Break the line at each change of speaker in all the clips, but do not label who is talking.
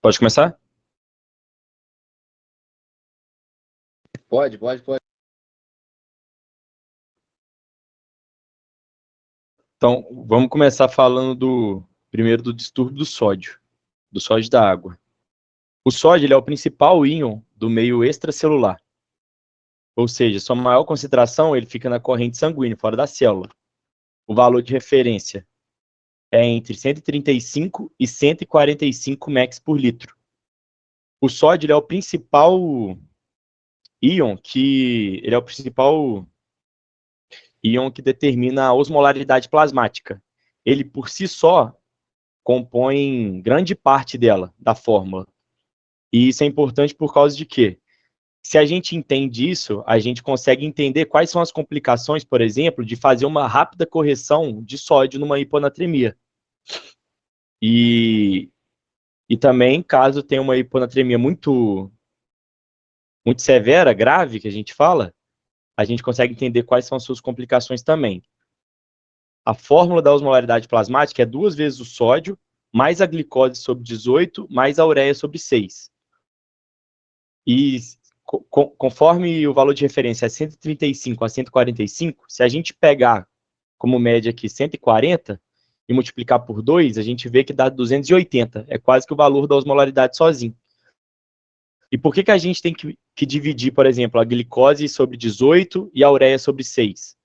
Pode começar?
Pode.
Então, vamos começar falando primeiro do distúrbio do sódio da água. O sódio ele é o principal íon do meio extracelular, ou seja, sua maior concentração ele fica na corrente sanguínea, fora da célula. O valor de referência é entre 135 e 145 mEq por litro. O sódio ele é o principal íon que determina a osmolaridade plasmática. Ele por si só compõe grande parte dela, da fórmula. E isso é importante por causa de quê? Se a gente entende isso, a gente consegue entender quais são as complicações, por exemplo, de fazer uma rápida correção de sódio numa hiponatremia. E também, caso tenha uma hiponatremia muito severa, grave, que a gente fala, a gente consegue entender quais são as suas complicações também. A fórmula da osmolaridade plasmática é 2 vezes o sódio, mais a glicose sobre 18, mais a ureia sobre 6. E conforme o valor de referência é 135 a 145, se a gente pegar como média aqui 140 e multiplicar por 2, a gente vê que dá 280. É quase que o valor da osmolaridade sozinho. E por que a gente tem que dividir, por exemplo, a glicose sobre 18 e a ureia sobre 6?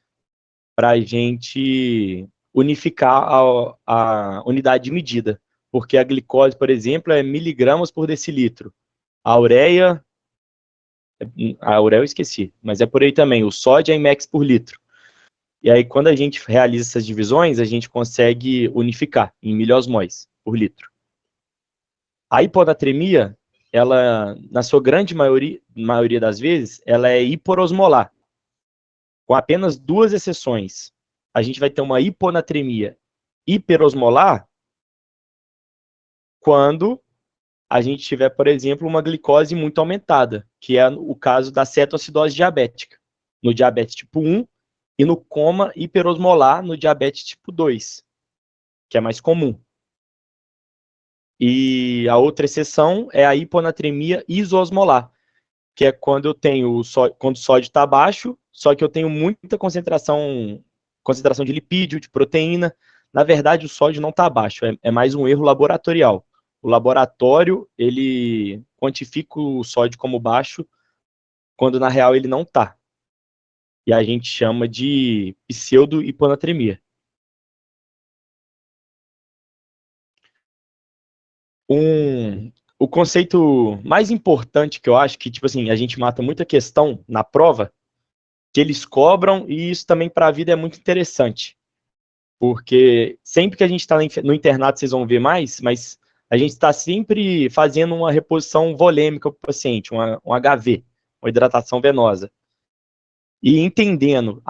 Para a gente unificar a unidade de medida. Porque a glicose, por exemplo, é miligramas por decilitro. A ureia eu esqueci, mas é por aí também. O sódio é em mEq por litro. E aí, quando a gente realiza essas divisões, a gente consegue unificar em miliosmóis por litro. A hiponatremia, ela, na sua grande maioria das vezes, ela é hiporosmolar. Com apenas 2 exceções. A gente vai ter uma hiponatremia hiperosmolar quando a gente tiver, por exemplo, uma glicose muito aumentada, que é o caso da cetoacidose diabética, no diabetes tipo 1, e no coma hiperosmolar no diabetes tipo 2, que é mais comum. E a outra exceção é a hiponatremia isoosmolar, que é quando eu tenho quando o sódio está baixo, só que eu tenho muita concentração de lipídio, de proteína. Na verdade, o sódio não está baixo, é mais um erro laboratorial. O laboratório, ele quantifica o sódio como baixo, quando na real ele não está. E a gente chama de pseudo-hiponatremia. O conceito mais importante que eu acho que, tipo assim, a gente mata muita questão na prova, que eles cobram, e isso também para a vida é muito interessante. Porque sempre que a gente está no internato, vocês vão ver mais, mas a gente está sempre fazendo uma reposição volêmica para o paciente, um HV, uma hidratação venosa. E entendendo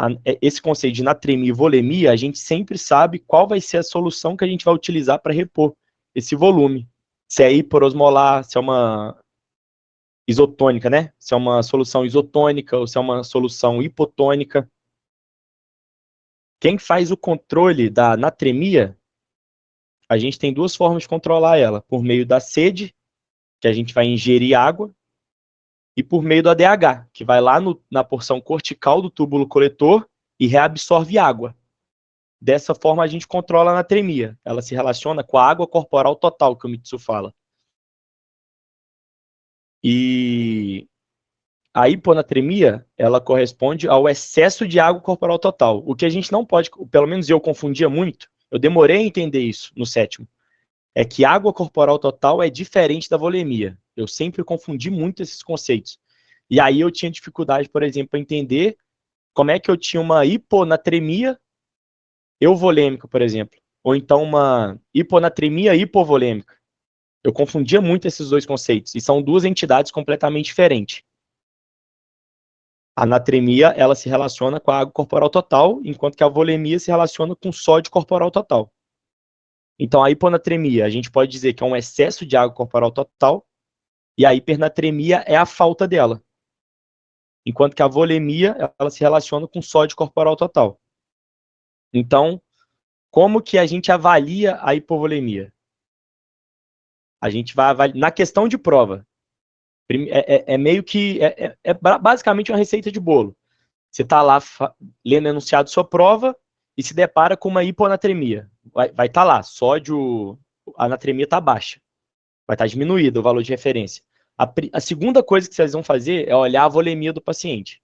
esse conceito de natremia e volemia, a gente sempre sabe qual vai ser a solução que a gente vai utilizar para repor esse volume. Se é hiperosmolar, se é uma isotônica, né? Se é uma solução isotônica ou se é uma solução hipotônica. Quem faz o controle da natremia, a gente tem 2 formas de controlar ela, por meio da sede, que a gente vai ingerir água, e por meio do ADH, que vai lá na porção cortical do túbulo coletor e reabsorve água. Dessa forma, a gente controla a natremia. Ela se relaciona com a água corporal total, que o Mitsu fala. E a hiponatremia, ela corresponde ao excesso de água corporal total. O que a gente não pode, pelo menos eu confundia muito, eu demorei a entender isso no 7º, é que água corporal total é diferente da volemia. Eu sempre confundi muito esses conceitos. E aí eu tinha dificuldade, por exemplo, para entender como é que eu tinha uma hiponatremia euvolêmica, por exemplo, ou então uma hiponatremia hipovolêmica. Eu confundia muito esses 2 conceitos, e são 2 entidades completamente diferentes. A natremia, ela se relaciona com a água corporal total, enquanto que a volemia se relaciona com o sódio corporal total. Então, a hiponatremia, a gente pode dizer que é um excesso de água corporal total, e a hipernatremia é a falta dela. Enquanto que a volemia, ela se relaciona com o sódio corporal total. Então, como que a gente avalia a hipovolemia? A gente vai avaliar na questão de prova. É meio que basicamente uma receita de bolo. Você está lá lendo o enunciado de sua prova e se depara com uma hiponatremia. Vai estar lá, sódio, a anatremia está baixa. Vai estar diminuído o valor de referência. A segunda coisa que vocês vão fazer é olhar a volemia do paciente.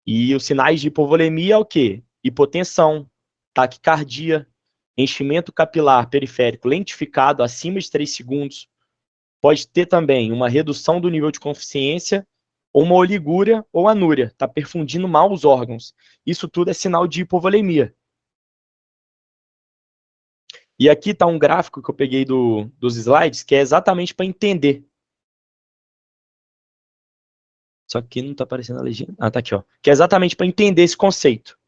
E os sinais de hipovolemia é o quê? Hipotensão, taquicardia, enchimento capilar periférico lentificado acima de 3 segundos. Pode ter também uma redução do nível de consciência ou uma oligúria ou anúria, está perfundindo mal os órgãos. Isso tudo é sinal de hipovolemia. E aqui está um gráfico que eu peguei dos slides, que é exatamente para entender. Só que não está aparecendo a legenda. Ah, tá aqui, ó. Que é exatamente para entender esse conceito.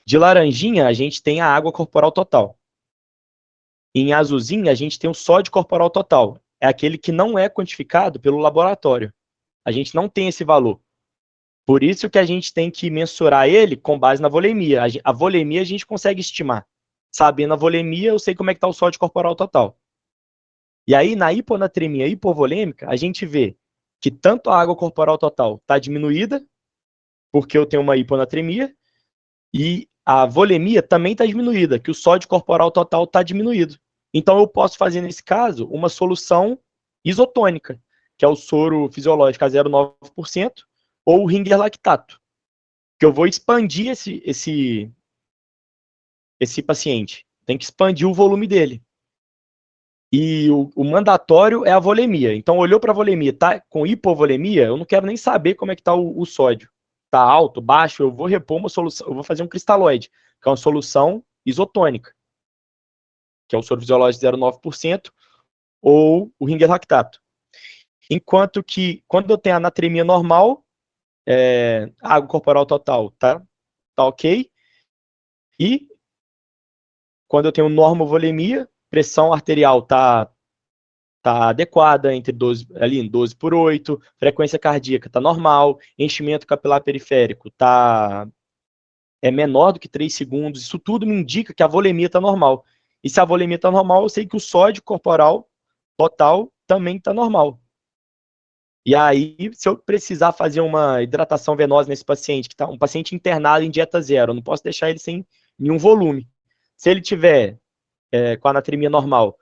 De laranjinha, a gente tem a água corporal total. Em azulzinha, a gente tem o sódio corporal total. É aquele que não é quantificado pelo laboratório. A gente não tem esse valor. Por isso que a gente tem que mensurar ele com base na volemia. A volemia a gente consegue estimar. Sabendo a volemia, eu sei como é que está o sódio corporal total. E aí, na hiponatremia hipovolêmica, a gente vê que tanto a água corporal total está diminuída, porque eu tenho uma hiponatremia, e a volemia também está diminuída, que o sódio corporal total está diminuído. Então, eu posso fazer, nesse caso, uma solução isotônica, que é o soro fisiológico a 0,9%, ou o Ringer lactato, que eu vou expandir esse paciente. Tem que expandir o volume dele. E o mandatório é a volemia. Então, olhou para a volemia, tá com hipovolemia, eu não quero nem saber como é que está o sódio. Está alto, baixo, eu vou repor uma solução, eu vou fazer um cristalóide, que é uma solução isotônica, que é o soro fisiológico 0,9%, ou o Ringer lactato. Enquanto que, quando eu tenho a anatremia normal, a água corporal total tá ok, e quando eu tenho normovolemia, pressão arterial tá adequada, entre 12, ali em 12/8, frequência cardíaca tá normal, enchimento capilar periférico é menor do que 3 segundos, isso tudo me indica que a volemia tá normal. E se a volemia tá normal, eu sei que o sódio corporal total também tá normal. E aí, se eu precisar fazer uma hidratação venosa nesse paciente, que tá um paciente internado em dieta zero, eu não posso deixar ele sem nenhum volume. Se ele tiver com a anatremia normal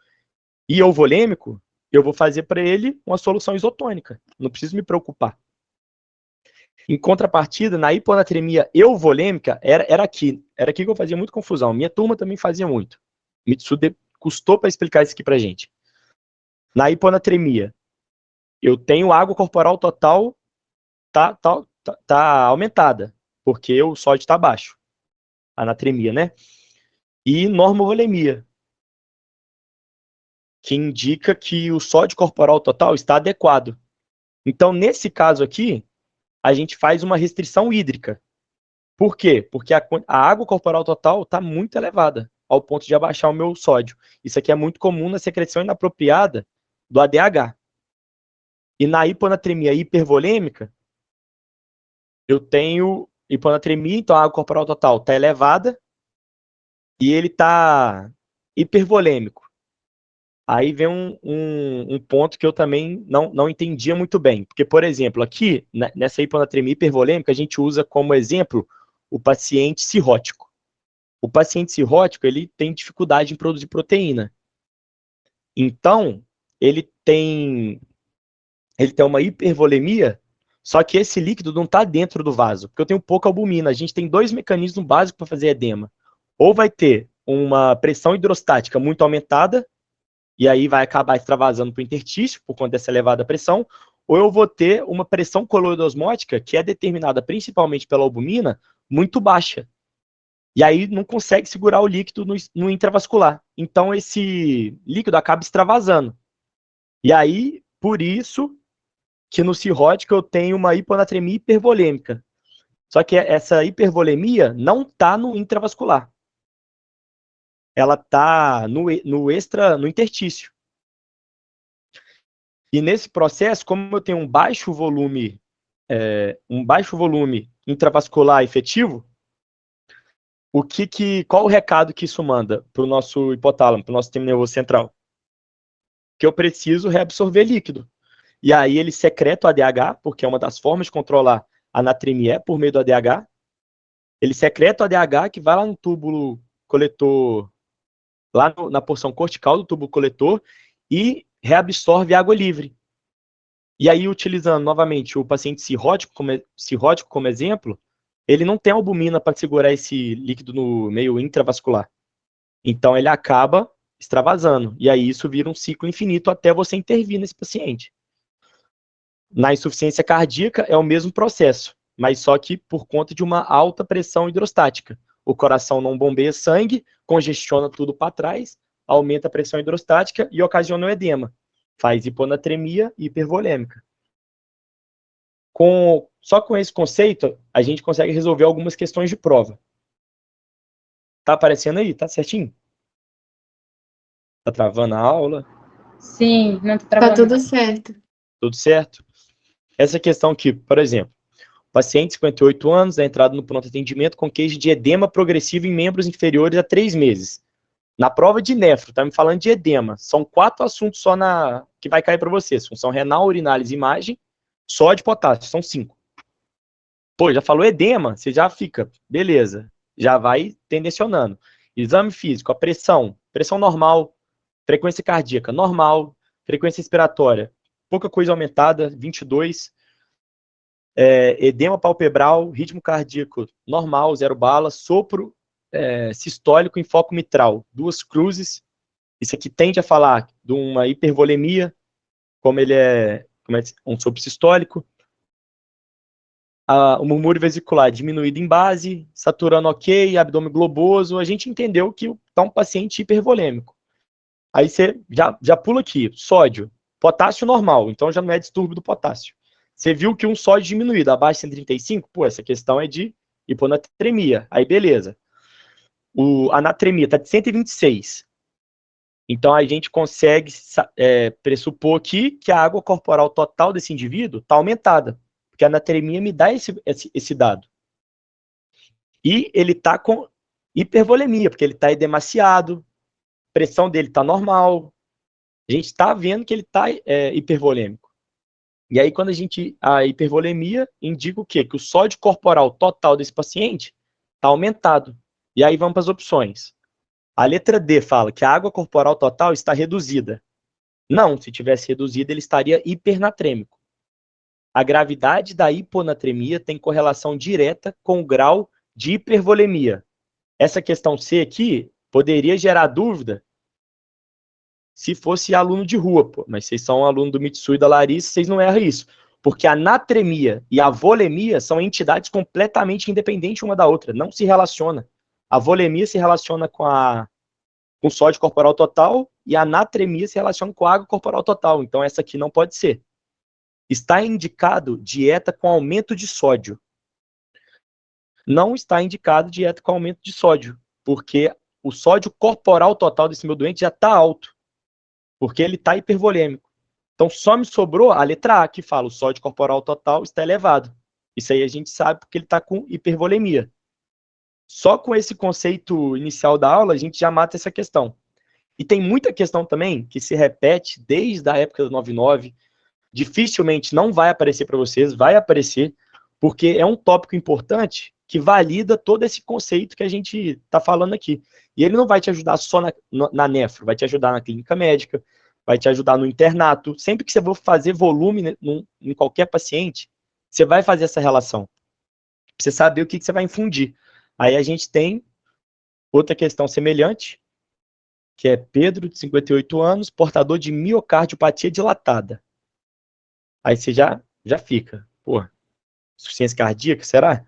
e euvolêmico, eu vou fazer para ele uma solução isotônica. Não preciso me preocupar. Em contrapartida, na hiponatremia euvolêmica, era aqui que eu fazia muita confusão. Minha turma também fazia muito. Mitsude custou para explicar isso aqui para gente. Na hiponatremia, eu tenho água corporal total tá aumentada, porque o sódio está baixo. Anatremia, né? E normovolemia, que indica que o sódio corporal total está adequado. Então, nesse caso aqui, a gente faz uma restrição hídrica. Por quê? Porque a água corporal total está muito elevada, ao ponto de abaixar o meu sódio. Isso aqui é muito comum na secreção inapropriada do ADH. E na hiponatremia hipervolêmica, eu tenho hiponatremia, então a água corporal total está elevada e ele está hipervolêmico. Aí vem um ponto que eu também não entendia muito bem. Porque, por exemplo, aqui, nessa hiponatremia hipervolêmica, a gente usa como exemplo o paciente cirrótico. O paciente cirrótico, ele tem dificuldade em produzir proteína. Então, ele tem uma hipervolemia, só que esse líquido não está dentro do vaso, porque eu tenho pouca albumina. A gente tem 2 mecanismos básicos para fazer edema. Ou vai ter uma pressão hidrostática muito aumentada, e aí vai acabar extravasando para o interstício, por conta dessa elevada pressão, ou eu vou ter uma pressão coloidosmótica, que é determinada principalmente pela albumina, muito baixa. E aí não consegue segurar o líquido no intravascular. Então esse líquido acaba extravasando. E aí, por isso, que no cirrótico eu tenho uma hiponatremia hipervolêmica. Só que essa hipervolemia não está no intravascular. Ela está no interstício. E nesse processo, como eu tenho um baixo volume intravascular efetivo, qual o recado que isso manda para o nosso hipotálamo, para o nosso sistema nervoso central? que eu preciso reabsorver líquido. E aí ele secreta o ADH, porque é uma das formas de controlar a natremia por meio do ADH. Ele secreta o ADH que vai lá no túbulo coletor, lá na porção cortical do túbulo coletor, e reabsorve água livre. E aí, utilizando novamente o paciente cirrótico como exemplo, ele não tem albumina para segurar esse líquido no meio intravascular. Então ele acaba extravasando. E aí isso vira um ciclo infinito até você intervir nesse paciente. Na insuficiência cardíaca é o mesmo processo, mas só que por conta de uma alta pressão hidrostática. O coração não bombeia sangue, congestiona tudo para trás, aumenta a pressão hidrostática e ocasiona o edema. Faz hiponatremia e hipervolêmica. Só com esse conceito, a gente consegue resolver algumas questões de prova. Tá aparecendo aí? Tá certinho? Tá travando a aula?
Sim, não tá
Tá
travando.
tudo certo.
Tudo certo? Essa questão aqui, por exemplo, paciente 58 anos, é entrado no pronto atendimento com queixa de edema progressivo em membros inferiores a 3 meses. Na prova de nefro, tá me falando de edema. São 4 assuntos só que vai cair para vocês. Função renal, urinálise, imagem, sódio e potássio. São 5. Pô, já falou edema, você já fica, beleza. Já vai tendencionando. Exame físico, a pressão normal, frequência cardíaca normal, frequência respiratória, pouca coisa aumentada, 22. Edema palpebral, ritmo cardíaco normal, 0 bala, sopro sistólico em foco mitral, 2 cruzes. Isso aqui tende a falar de uma hipervolemia, como é um sopro sistólico. O murmúrio vesicular diminuído em base, saturando ok, abdômen globoso. A gente entendeu que está um paciente hipervolêmico. Aí você já pula aqui, sódio, potássio normal, então já não é distúrbio do potássio. Você viu que um sódio diminuído abaixo de 135, pô, essa questão é de hiponatremia. Aí beleza. A natremia está de 126. Então a gente consegue pressupor aqui que a água corporal total desse indivíduo está aumentada, porque a natremia me dá esse dado. E ele está com hipervolemia, porque ele está edemaciado, a pressão dele está normal. A gente está vendo que ele está hipervolêmico. E aí, quando a hipervolemia indica o quê? Que o sódio corporal total desse paciente está aumentado. E aí vamos para as opções. A letra D fala que a água corporal total está reduzida. Não, se tivesse reduzida, ele estaria hipernatrêmico. A gravidade da hiponatremia tem correlação direta com o grau de hipervolemia. Essa questão C aqui poderia gerar dúvida se fosse aluno de rua, pô. Mas vocês são aluno do Mitsui e da Larissa, vocês não erram isso. Porque a natremia e a volemia são entidades completamente independentes uma da outra, não se relacionam. A volemia se relaciona com o sódio corporal total e a natremia se relaciona com a água corporal total. Então essa aqui não pode ser. Está indicado dieta com aumento de sódio. Não está indicado dieta com aumento de sódio, porque o sódio corporal total desse meu doente já está alto, porque ele está hipervolêmico. Então só me sobrou a letra A, que fala o sódio corporal total está elevado. Isso aí a gente sabe porque ele está com hipervolemia. Só com esse conceito inicial da aula, a gente já mata essa questão. E tem muita questão também que se repete desde a época do 99, dificilmente não vai aparecer para vocês, vai aparecer, porque é um tópico importante que valida todo esse conceito que a gente está falando aqui. E ele não vai te ajudar só na nefro, vai te ajudar na clínica médica, vai te ajudar no internato. Sempre que você for fazer volume em qualquer paciente, você vai fazer essa relação. Pra você saber o que você vai infundir. Aí a gente tem outra questão semelhante, que é Pedro, de 58 anos, portador de miocardiopatia dilatada. Aí você já fica, pô, insuficiência cardíaca, será?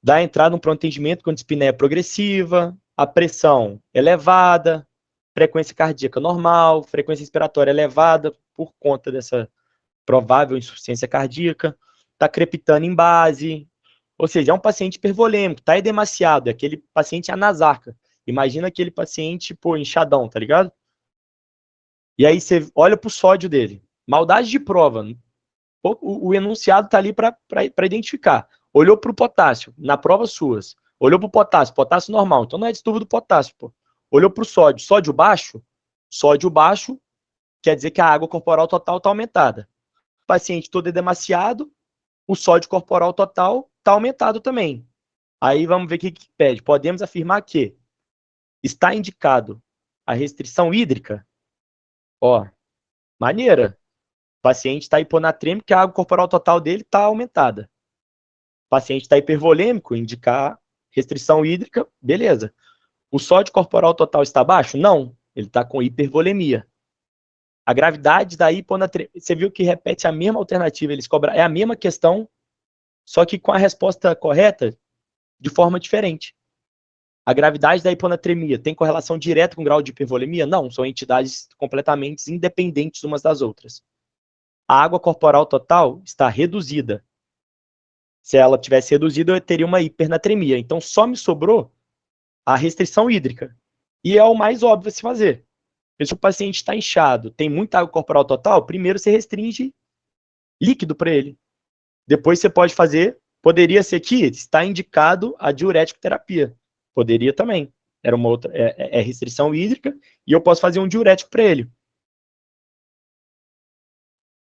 Dá entrada no pronto atendimento com dispneia progressiva, a pressão elevada, frequência cardíaca normal, frequência respiratória elevada por conta dessa provável insuficiência cardíaca, está crepitando em base, ou seja, é um paciente hipervolêmico, está edemaciado, é aquele paciente anasarca. Imagina aquele paciente, pô, inchadão, tá ligado? E aí você olha pro sódio dele. Maldade de prova. O enunciado tá ali para identificar. Olhou pro potássio, na prova suas. Olhou pro potássio normal. Então não é distúrbio do potássio, pô. Olhou pro sódio baixo, quer dizer que a água corporal total está aumentada. O paciente todo é demasiado, o sódio corporal total está aumentado também. Aí vamos ver o que pede. Podemos afirmar que está indicado a restrição hídrica. Ó, maneira. O paciente está hiponatrêmico, que a água corporal total dele está aumentada. O paciente está hipervolêmico, indicar restrição hídrica, beleza. O sódio corporal total está baixo? Não, ele está com hipervolemia. A gravidade da hiponatremia, você viu que repete a mesma alternativa, eles cobram, é a mesma questão, só que com a resposta correta, de forma diferente. A gravidade da hiponatremia tem correlação direta com o grau de hipervolemia? Não, são entidades completamente independentes umas das outras. A água corporal total está reduzida. Se ela tivesse reduzida, eu teria uma hipernatremia. Então, só me sobrou a restrição hídrica. E é o mais óbvio a se fazer. Porque se o paciente está inchado, tem muita água corporal total, primeiro você restringe líquido para ele. Depois você pode fazer, poderia ser que está indicado a diurético terapia. Poderia também. Era uma outra, restrição hídrica, e eu posso fazer um diurético para ele.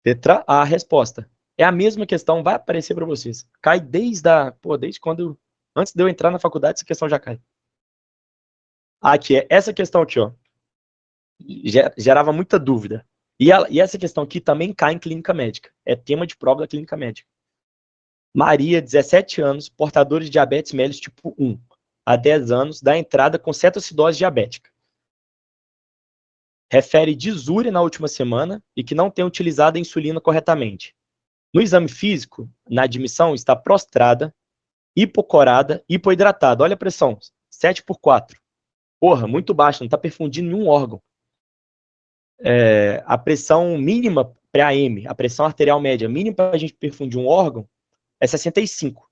Letra A, a resposta. É a mesma questão, vai aparecer para vocês. Cai desde quando, antes de eu entrar na faculdade, essa questão já cai. Aqui, essa questão aqui, ó, gerava muita dúvida. E essa questão aqui também cai em clínica médica. É tema de prova da clínica médica. Maria, 17 anos, portadora de diabetes mellitus tipo 1, há 10 anos, dá entrada com cetoacidose diabética. Refere disúria na última semana e que não tem utilizado a insulina corretamente. No exame físico, na admissão, está prostrada, hipocorada, hipoidratada. Olha a pressão, 7/4. Porra, muito baixa, não está perfundindo nenhum órgão. A pressão mínima para AM, a pressão arterial média mínima para a gente perfundir um órgão, é 65.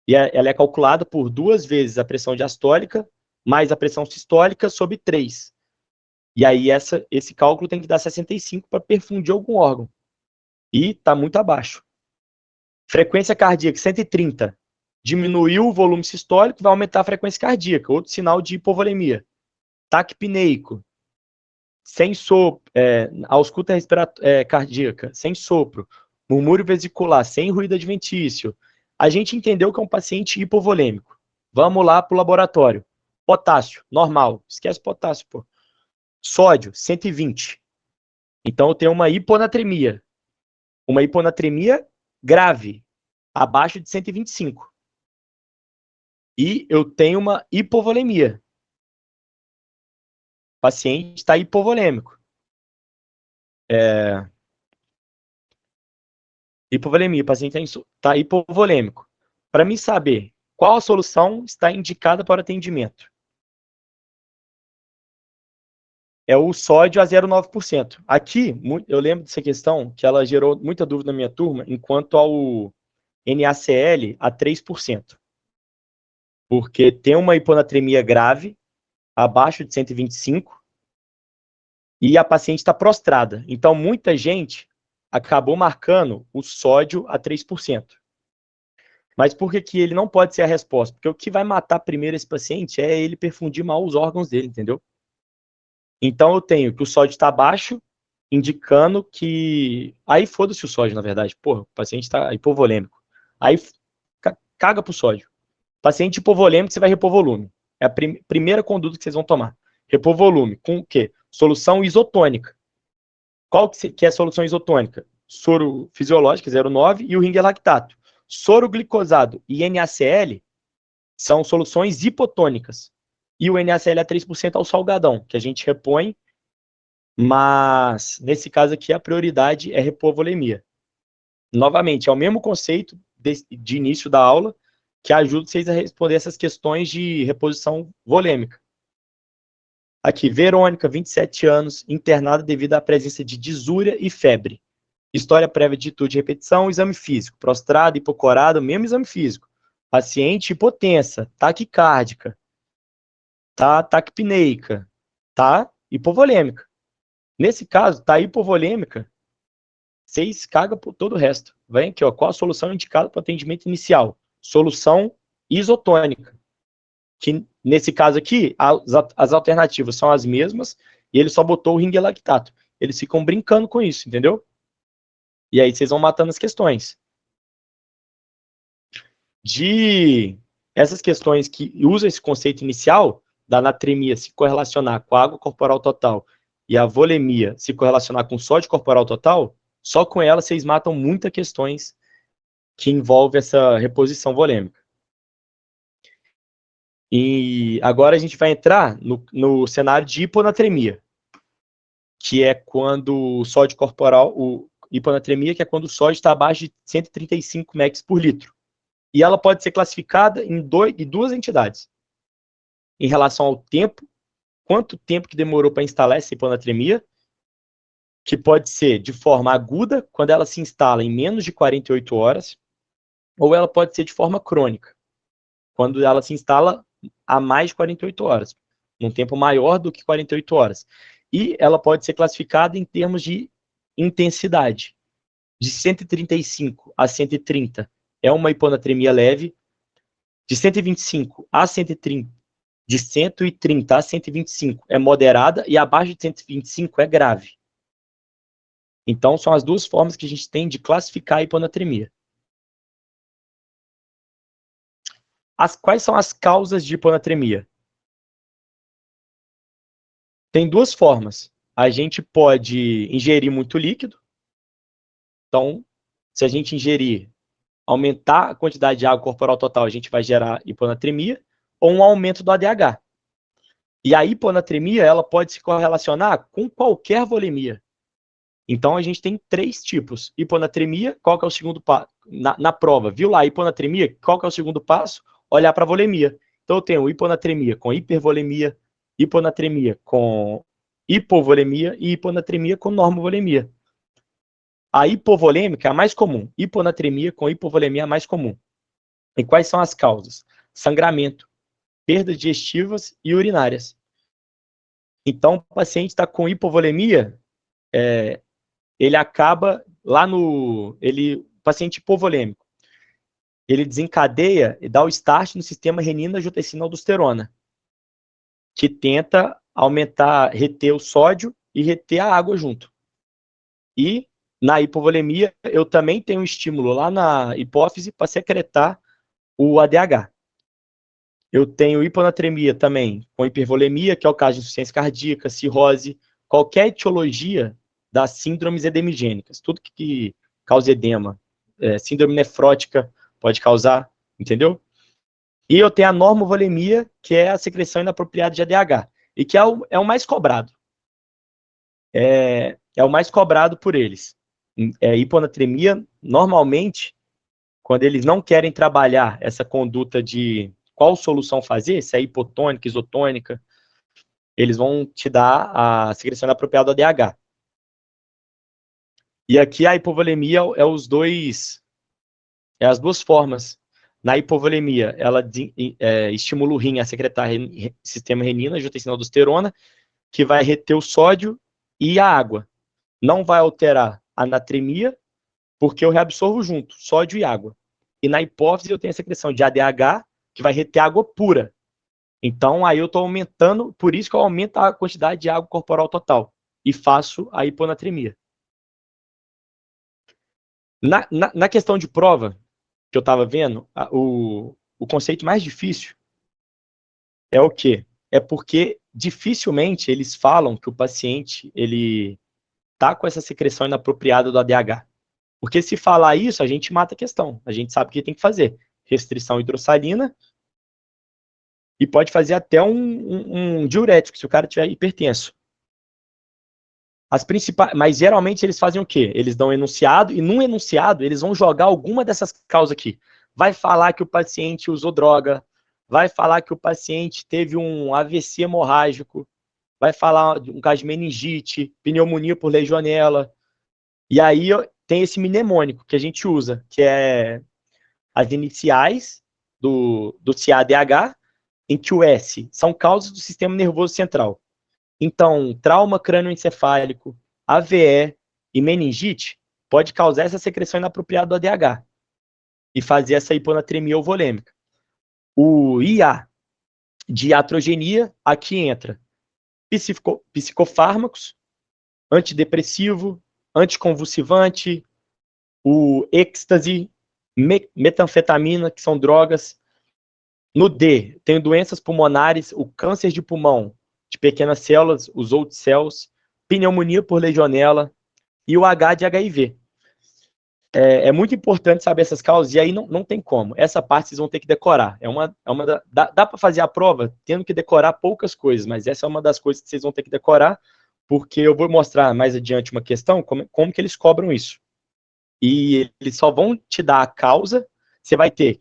E ela é calculada por 2 vezes a pressão diastólica mais a pressão sistólica sobre 3. E aí esse cálculo tem que dar 65 para perfundir algum órgão. E está muito abaixo. Frequência cardíaca, 130. Diminuiu o volume sistólico, vai aumentar a frequência cardíaca. Outro sinal de hipovolemia. Taquipneico. Sem sopro. Ausculta cardíaca. Sem sopro. Murmúrio vesicular. Sem ruído adventício. A gente entendeu que é um paciente hipovolêmico. Vamos lá para o laboratório. Potássio, normal. Esquece potássio, pô. Sódio, 120. Então eu tenho uma hiponatremia. Uma hiponatremia grave, abaixo de 125. E eu tenho uma hipovolemia. O paciente está hipovolêmico. Hipovolemia, o paciente está hipovolêmico. Para mim saber qual a solução está indicada para o atendimento. É o sódio a 0,9%. Aqui, eu lembro dessa questão, que ela gerou muita dúvida na minha turma, enquanto ao NaCl a 3%. Porque tem uma hiponatremia grave, abaixo de 125, e a paciente está prostrada. Então, muita gente acabou marcando o sódio a 3%. Mas por que ele não pode ser a resposta? Porque o que vai matar primeiro esse paciente é ele perfundir mal os órgãos dele, entendeu? Então eu tenho que o sódio está baixo, indicando que... Aí foda-se o sódio, na verdade. Porra, o paciente está hipovolêmico. Aí caga pro sódio. Paciente hipovolêmico, você vai repor volume. É a primeira conduta que vocês vão tomar. Repor volume. Com o quê? Solução isotônica. Qual que é a solução isotônica? Soro fisiológico, 0,9, e o Ringer lactato. Soro glicosado e NaCl são soluções hipotônicas. E o NaCl é 3% ao salgadão, que a gente repõe, mas nesse caso aqui a prioridade é repor a volemia. Novamente, é o mesmo conceito de início da aula, que ajuda vocês a responder essas questões de reposição volêmica. Aqui, Verônica, 27 anos, internada devido à presença de disúria e febre. História prévia de atitude e repetição, exame físico. Prostrado, hipocorado, mesmo exame físico. Paciente hipotensa, taquicárdica, tá taquipneica, tá hipovolêmica. Nesse caso, tá hipovolêmica, vocês cagam por todo o resto. Vem aqui, ó, qual a solução indicada para o atendimento inicial? Solução isotônica. Que nesse caso aqui, as alternativas são as mesmas, e ele só botou o Ringer lactato. Eles ficam brincando com isso, entendeu? E aí vocês vão matando as questões. De essas questões que usam esse conceito inicial da natremia se correlacionar com a água corporal total e a volemia se correlacionar com o sódio corporal total, só com ela vocês matam muitas questões que envolvem essa reposição volêmica. E agora a gente vai entrar no cenário de hiponatremia, que é quando o sódio corporal, hiponatremia, que é quando o sódio está abaixo de 135 mEq por litro. E ela pode ser classificada em duas entidades. Em relação ao tempo, quanto tempo que demorou para instalar essa hiponatremia, que pode ser de forma aguda, quando ela se instala em menos de 48 horas, ou ela pode ser de forma crônica, quando ela se instala a mais de 48 horas, num tempo maior do que 48 horas. E ela pode ser classificada em termos de intensidade. De 135 a 130 é uma hiponatremia leve, de 125 a 130, de 130 a 125 é moderada e abaixo de 125 é grave. Então, são as duas formas que a gente tem de classificar a hiponatremia. Quais são as causas de hiponatremia? Tem duas formas. A gente pode ingerir muito líquido. Então, se a gente ingerir, aumentar a quantidade de água corporal total, a gente vai gerar hiponatremia, ou um aumento do ADH. E a hiponatremia, ela pode se correlacionar com qualquer volemia. Então, a gente tem 3 tipos. Hiponatremia, qual que é o segundo passo? Na prova, viu lá, hiponatremia, qual que é o segundo passo? Olhar para a volemia. Então, eu tenho hiponatremia com hipervolemia, hiponatremia com hipovolemia e hiponatremia com normovolemia. A hipovolêmica é a mais comum. Hiponatremia com hipovolemia é a mais comum. E quais são as causas? Sangramento, perdas digestivas e urinárias. Então, o paciente está com hipovolemia, ele acaba lá no... o paciente hipovolêmico, ele desencadeia e dá o start no sistema renina-angiotensina-aldosterona, que tenta aumentar, reter o sódio e reter a água junto. E na hipovolemia, eu também tenho um estímulo lá na hipófise para secretar o ADH. Eu tenho hiponatremia também com hipervolemia, que é o caso de insuficiência cardíaca, cirrose, qualquer etiologia das síndromes edemigênicas, tudo que causa edema, síndrome nefrótica pode causar, entendeu? E eu tenho a normovolemia, que é a secreção inapropriada de ADH, e que é o mais cobrado. É o mais cobrado por eles. Hiponatremia, normalmente, quando eles não querem trabalhar essa conduta de qual solução fazer, se é hipotônica, isotônica, eles vão te dar a secreção inapropriada do ADH. E aqui a hipovolemia é as duas formas. Na hipovolemia, ela estimula o rim a secretar sistema renina, angiotensina-aldosterona, que vai reter o sódio e a água. Não vai alterar a natremia, porque eu reabsorvo junto, sódio e água. E na hipófise eu tenho a secreção de ADH, que vai reter água pura. Então aí eu estou aumentando, por isso que eu aumento a quantidade de água corporal total e faço a hiponatremia. Na questão de prova, que eu estava vendo, o conceito mais difícil é o quê? É porque dificilmente eles falam que o paciente ele está com essa secreção inapropriada do ADH. Porque se falar isso, a gente mata a questão. A gente sabe o que tem que fazer. Restrição hidrossalina e pode fazer até um diurético, se o cara tiver hipertenso. Mas geralmente eles fazem o quê? Eles dão um enunciado, e num enunciado eles vão jogar alguma dessas causas aqui. Vai falar que o paciente usou droga, vai falar que o paciente teve um AVC hemorrágico, vai falar de um caso de meningite, pneumonia por legionela. E aí tem esse mnemônico que a gente usa, que é as iniciais do CADH, em que o S são causas do sistema nervoso central. Então, trauma crânioencefálico, AVE e meningite pode causar essa secreção inapropriada do ADH e fazer essa hiponatremia volêmica. O IA de iatrogenia, aqui entra psicofármacos, antidepressivo, anticonvulsivante, o êxtase, metanfetamina, que são drogas. No D, tenho doenças pulmonares, o câncer de pulmão de pequenas células, os old cells, pneumonia por legionela e o H de HIV. É muito importante saber essas causas, e aí não tem como. Essa parte vocês vão ter que decorar. Dá para fazer a prova tendo que decorar poucas coisas, mas essa é uma das coisas que vocês vão ter que decorar, porque eu vou mostrar mais adiante uma questão, como que eles cobram isso. E eles só vão te dar a causa, você vai ter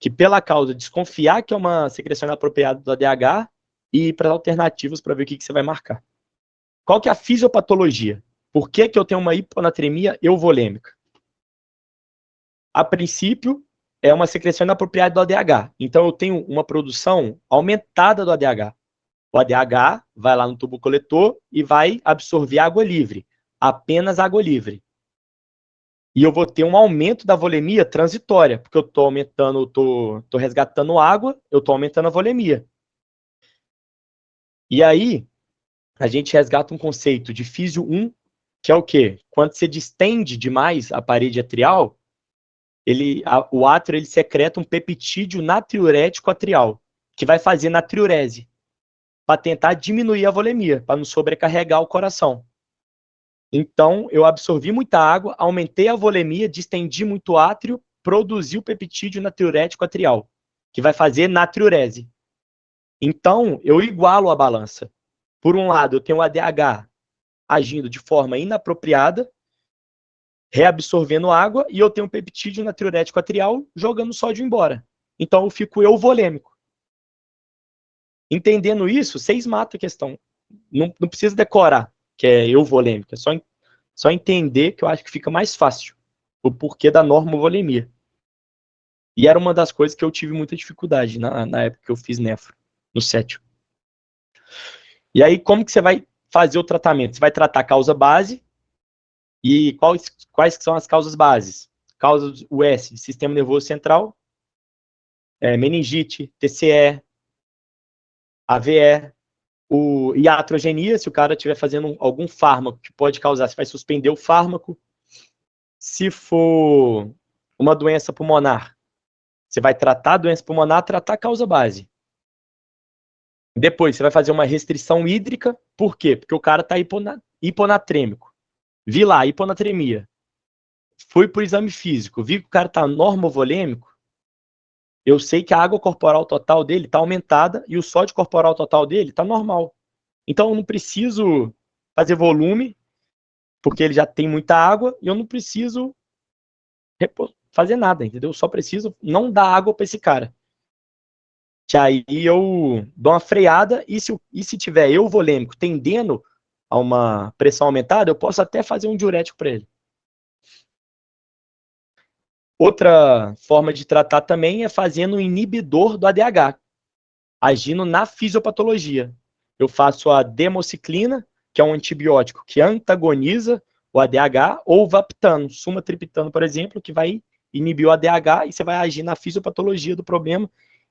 que, pela causa, desconfiar que é uma secreção inapropriada do ADH e ir para alternativas para ver o que você vai marcar. Qual que é a fisiopatologia? Por que eu tenho uma hiponatremia euvolêmica? A princípio, é uma secreção inapropriada do ADH. Então, eu tenho uma produção aumentada do ADH. O ADH vai lá no tubo coletor e vai absorver água livre. Apenas água livre. E eu vou ter um aumento da volemia transitória, porque eu estou aumentando, estou resgatando água, eu estou aumentando a volemia. E aí, a gente resgata um conceito de físio 1, que é o quê? Quando você distende demais a parede atrial, o átrio ele secreta um peptídeo natriurético atrial, que vai fazer natriurese, para tentar diminuir a volemia, para não sobrecarregar o coração. Então, eu absorvi muita água, aumentei a volemia, distendi muito o átrio, produzi o peptídeo natriurético atrial, que vai fazer natriurese. Então, eu igualo a balança. Por um lado, eu tenho o ADH agindo de forma inapropriada, reabsorvendo água, e eu tenho um peptídeo natriurético atrial jogando sódio embora. Então, eu fico euvolêmico. Entendendo isso, vocês matam a questão. Não precisa decorar que é euvolêmica, é só entender que eu acho que fica mais fácil o porquê da normovolemia. E era uma das coisas que eu tive muita dificuldade na época que eu fiz nefro, no sétimo. E aí, como que você vai fazer o tratamento? Você vai tratar a causa base. E quais são as causas bases? Causas US, sistema nervoso central, meningite, TCE, AVE, iatrogenia, se o cara estiver fazendo algum fármaco que pode causar, você vai suspender o fármaco. Se for uma doença pulmonar, você vai tratar a doença pulmonar, tratar a causa base. Depois, você vai fazer uma restrição hídrica. Por quê? Porque o cara está hiponatrêmico. Vi lá, hiponatremia. Fui para o exame físico, vi que o cara está normovolêmico. Eu sei que a água corporal total dele está aumentada e o sódio corporal total dele está normal. Então, eu não preciso fazer volume, porque ele já tem muita água, e eu não preciso fazer nada, entendeu? Eu só preciso não dar água para esse cara. Que aí eu dou uma freada, e se tiver euvolêmico tendendo a uma pressão aumentada, eu posso até fazer um diurético para ele. Outra forma de tratar também é fazendo um inibidor do ADH, agindo na fisiopatologia. Eu faço a demociclina, que é um antibiótico que antagoniza o ADH, ou o vaptano, sumatriptano, por exemplo, que vai inibir o ADH e você vai agir na fisiopatologia do problema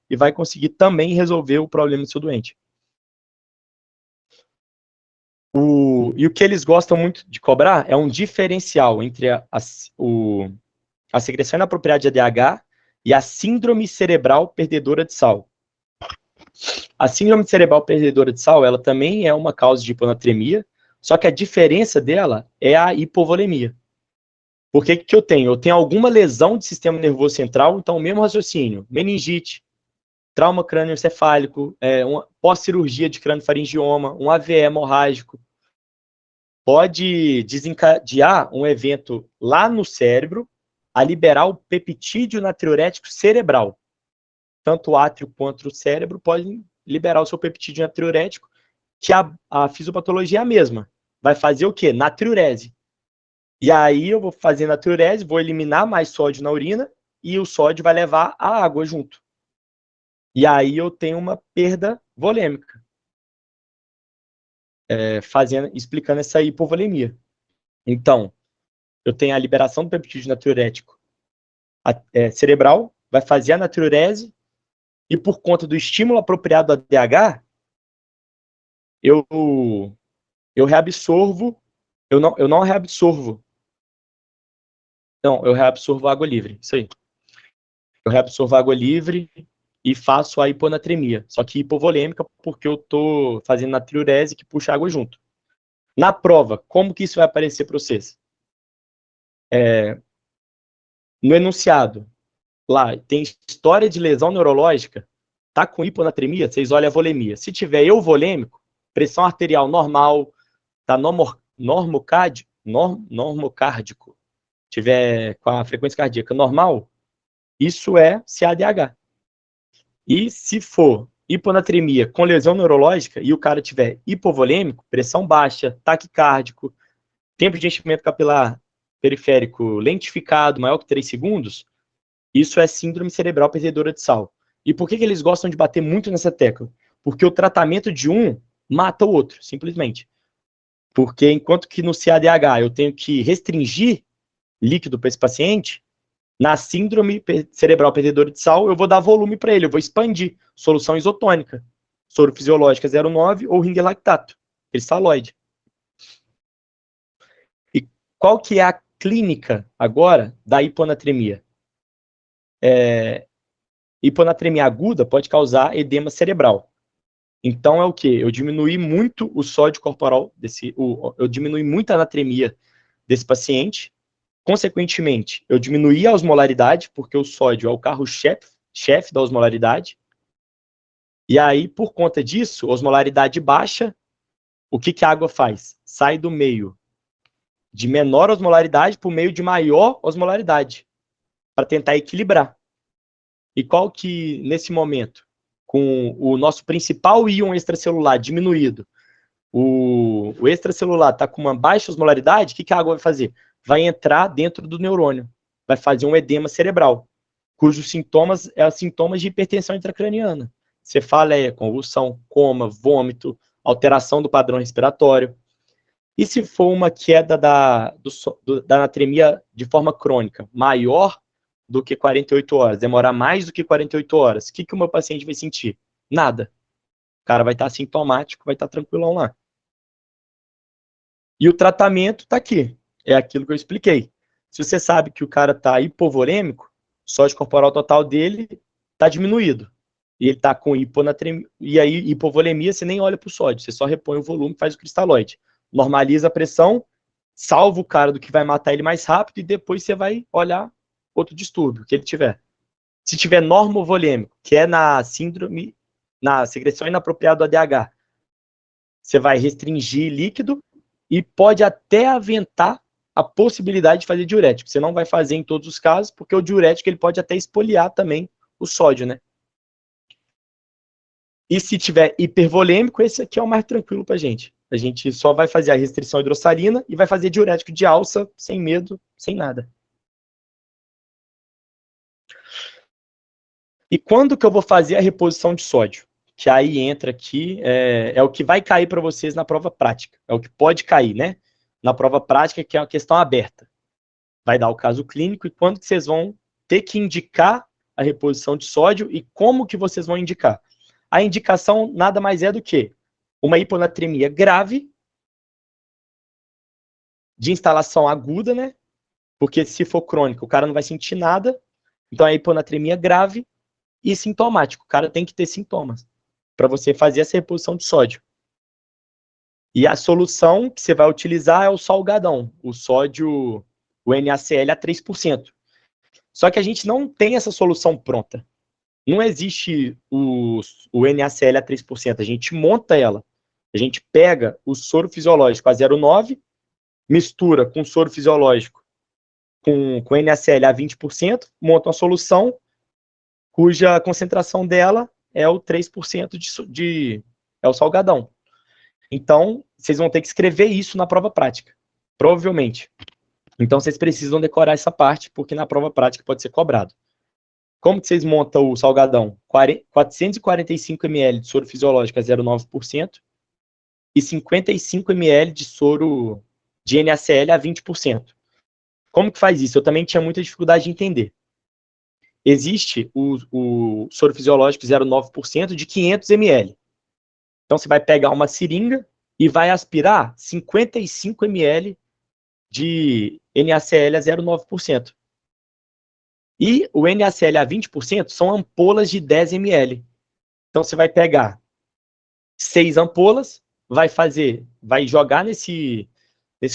e vai conseguir também resolver o problema do seu doente. E o que eles gostam muito de cobrar é um diferencial entre a secreção inapropriada de ADH e a síndrome cerebral perdedora de sal. A síndrome cerebral perdedora de sal, ela também é uma causa de hiponatremia, só que a diferença dela é a hipovolemia. Por que eu tenho? Eu tenho alguma lesão do sistema nervoso central, então o mesmo raciocínio, meningite, trauma crânioencefálico, pós-cirurgia de crâniofaringioma, um AVE hemorrágico, pode desencadear um evento lá no cérebro a liberar o peptídeo natriurético cerebral. Tanto o átrio quanto o cérebro podem liberar o seu peptídeo natriurético, que a fisiopatologia é a mesma. Vai fazer o quê? Natriurese. E aí eu vou fazer natriurese, vou eliminar mais sódio na urina, e o sódio vai levar a água junto. E aí eu tenho uma perda volêmica, explicando essa hipovolemia. Então, eu tenho a liberação do peptídeo natriurético cerebral, vai fazer a natriurese, e por conta do estímulo apropriado do ADH, eu reabsorvo eu não reabsorvo. Não, eu reabsorvo água livre, isso aí. Eu reabsorvo água livre e faço a hiponatremia. Só que hipovolêmica, porque eu tô fazendo natriurese que puxa água junto. Na prova, como que isso vai aparecer para vocês? No enunciado, lá tem história de lesão neurológica, tá com hiponatremia, vocês olham a volemia. Se tiver euvolêmico, pressão arterial normal, tá normocárdico, tiver com a frequência cardíaca normal, isso é CADH. E se for hiponatremia com lesão neurológica e o cara tiver hipovolêmico, pressão baixa, taquicárdico, tempo de enchimento capilar periférico lentificado, maior que 3 segundos, isso é síndrome cerebral perdedora de sal. E por que eles gostam de bater muito nessa tecla? Porque o tratamento de um mata o outro, simplesmente. Porque enquanto que no CADH eu tenho que restringir líquido para esse paciente, na síndrome cerebral perdedora de sal, eu vou dar volume para ele, eu vou expandir. Solução isotônica, soro fisiológica 0,9 ou ring lactato, cristalóide. E qual que é a clínica agora da hiponatremia? Hiponatremia aguda pode causar edema cerebral. Então é o que? Eu diminui muito o sódio corporal, eu diminui muito a anatremia desse paciente. Consequentemente, eu diminuí a osmolaridade, porque o sódio é o carro-chefe da osmolaridade. E aí, por conta disso, osmolaridade baixa, o que a água faz? Sai do meio de menor osmolaridade para o meio de maior osmolaridade, para tentar equilibrar. E qual que, nesse momento, com o nosso principal íon extracelular diminuído, o extracelular está com uma baixa osmolaridade, o que a água vai fazer? Vai entrar dentro do neurônio, vai fazer um edema cerebral, cujos sintomas são sintomas de hipertensão intracraniana. Cefaleia, convulsão, coma, vômito, alteração do padrão respiratório. E se for uma queda da anatremia de forma crônica, maior do que 48 horas, demorar mais do que 48 horas, o que o meu paciente vai sentir? Nada. O cara vai estar assintomático, vai estar tranquilão lá. E o tratamento está aqui. É aquilo que eu expliquei. Se você sabe que o cara está hipovolêmico, o sódio corporal total dele está diminuído. E ele está com hiponatremia. E aí, hipovolemia, você nem olha para o sódio, você só repõe o volume, faz o cristalóide. Normaliza a pressão, salva o cara do que vai matar ele mais rápido e depois você vai olhar outro distúrbio que ele tiver. Se tiver normovolêmico, que é na síndrome, na secreção inapropriada do ADH, você vai restringir líquido e pode até aventar a possibilidade de fazer diurético. Você não vai fazer em todos os casos, porque o diurético ele pode até espoliar também o sódio, né? E se tiver hipervolêmico, esse aqui é o mais tranquilo pra gente. A gente só vai fazer a restrição hidrossalina e vai fazer diurético de alça, sem medo, sem nada. E quando que eu vou fazer a reposição de sódio? Que aí entra aqui, é o que vai cair para vocês na prova prática. É o que pode cair, né? Na prova prática, que é uma questão aberta. Vai dar o caso clínico e quando que vocês vão ter que indicar a reposição de sódio e como que vocês vão indicar. A indicação nada mais é do que uma hiponatremia grave, de instalação aguda, né? Porque se for crônica, o cara não vai sentir nada. Então é hiponatremia grave e sintomático. O cara tem que ter sintomas para você fazer essa reposição de sódio. E a solução que você vai utilizar é o salgadão, o sódio, o NaCl a 3%. Só que a gente não tem essa solução pronta. Não existe o NaCl a 3%, a gente monta ela. A gente pega o soro fisiológico a 0,9, mistura com soro fisiológico com NaCl a 20%, monta uma solução cuja concentração dela é o 3% é o salgadão. Então, vocês vão ter que escrever isso na prova prática, provavelmente. Então, vocês precisam decorar essa parte, porque na prova prática pode ser cobrado. Como que vocês montam o salgadão? 445 ml de soro fisiológico a 0,9% e 55 ml de soro de NaCl a 20%. Como que faz isso? Eu também tinha muita dificuldade de entender. Existe o soro fisiológico 0,9% de 500 ml. Então, você vai pegar uma seringa e vai aspirar 55 ml de NaCl a 0,9%. E o NaCl a 20% são ampolas de 10 ml. Então você vai pegar 6 ampolas, vai jogar nesse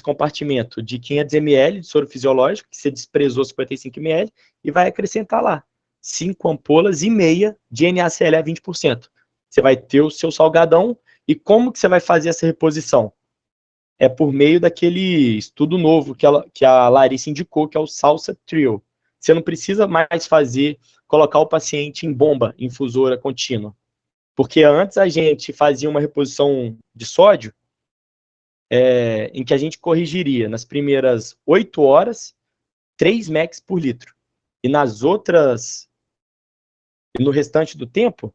compartimento de 500 ml de soro fisiológico, que você desprezou 55 ml, e vai acrescentar lá 5 ampolas e meia de NaCl a 20%. Você vai ter o seu salgadão. E como que você vai fazer essa reposição? É por meio daquele estudo novo que a Larissa indicou, que é o Salsa Trio. Você não precisa mais colocar o paciente em bomba infusora contínua. Porque antes a gente fazia uma reposição de sódio em que a gente corrigiria nas primeiras 8 horas 3 mEq por litro. E no restante do tempo,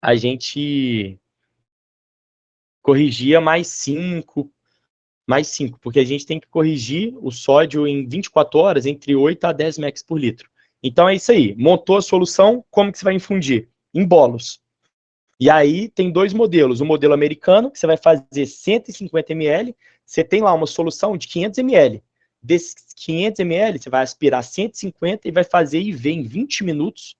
a gente corrigia mais 5, porque a gente tem que corrigir o sódio em 24 horas, entre 8 a 10 mEq por litro. Então é isso aí. Montou a solução, como que você vai infundir? Em bolos. E aí tem 2 modelos. O modelo americano, que você vai fazer 150 ml, você tem lá uma solução de 500 ml. Desses 500 ml, você vai aspirar 150 e vai fazer IV em 20 minutos.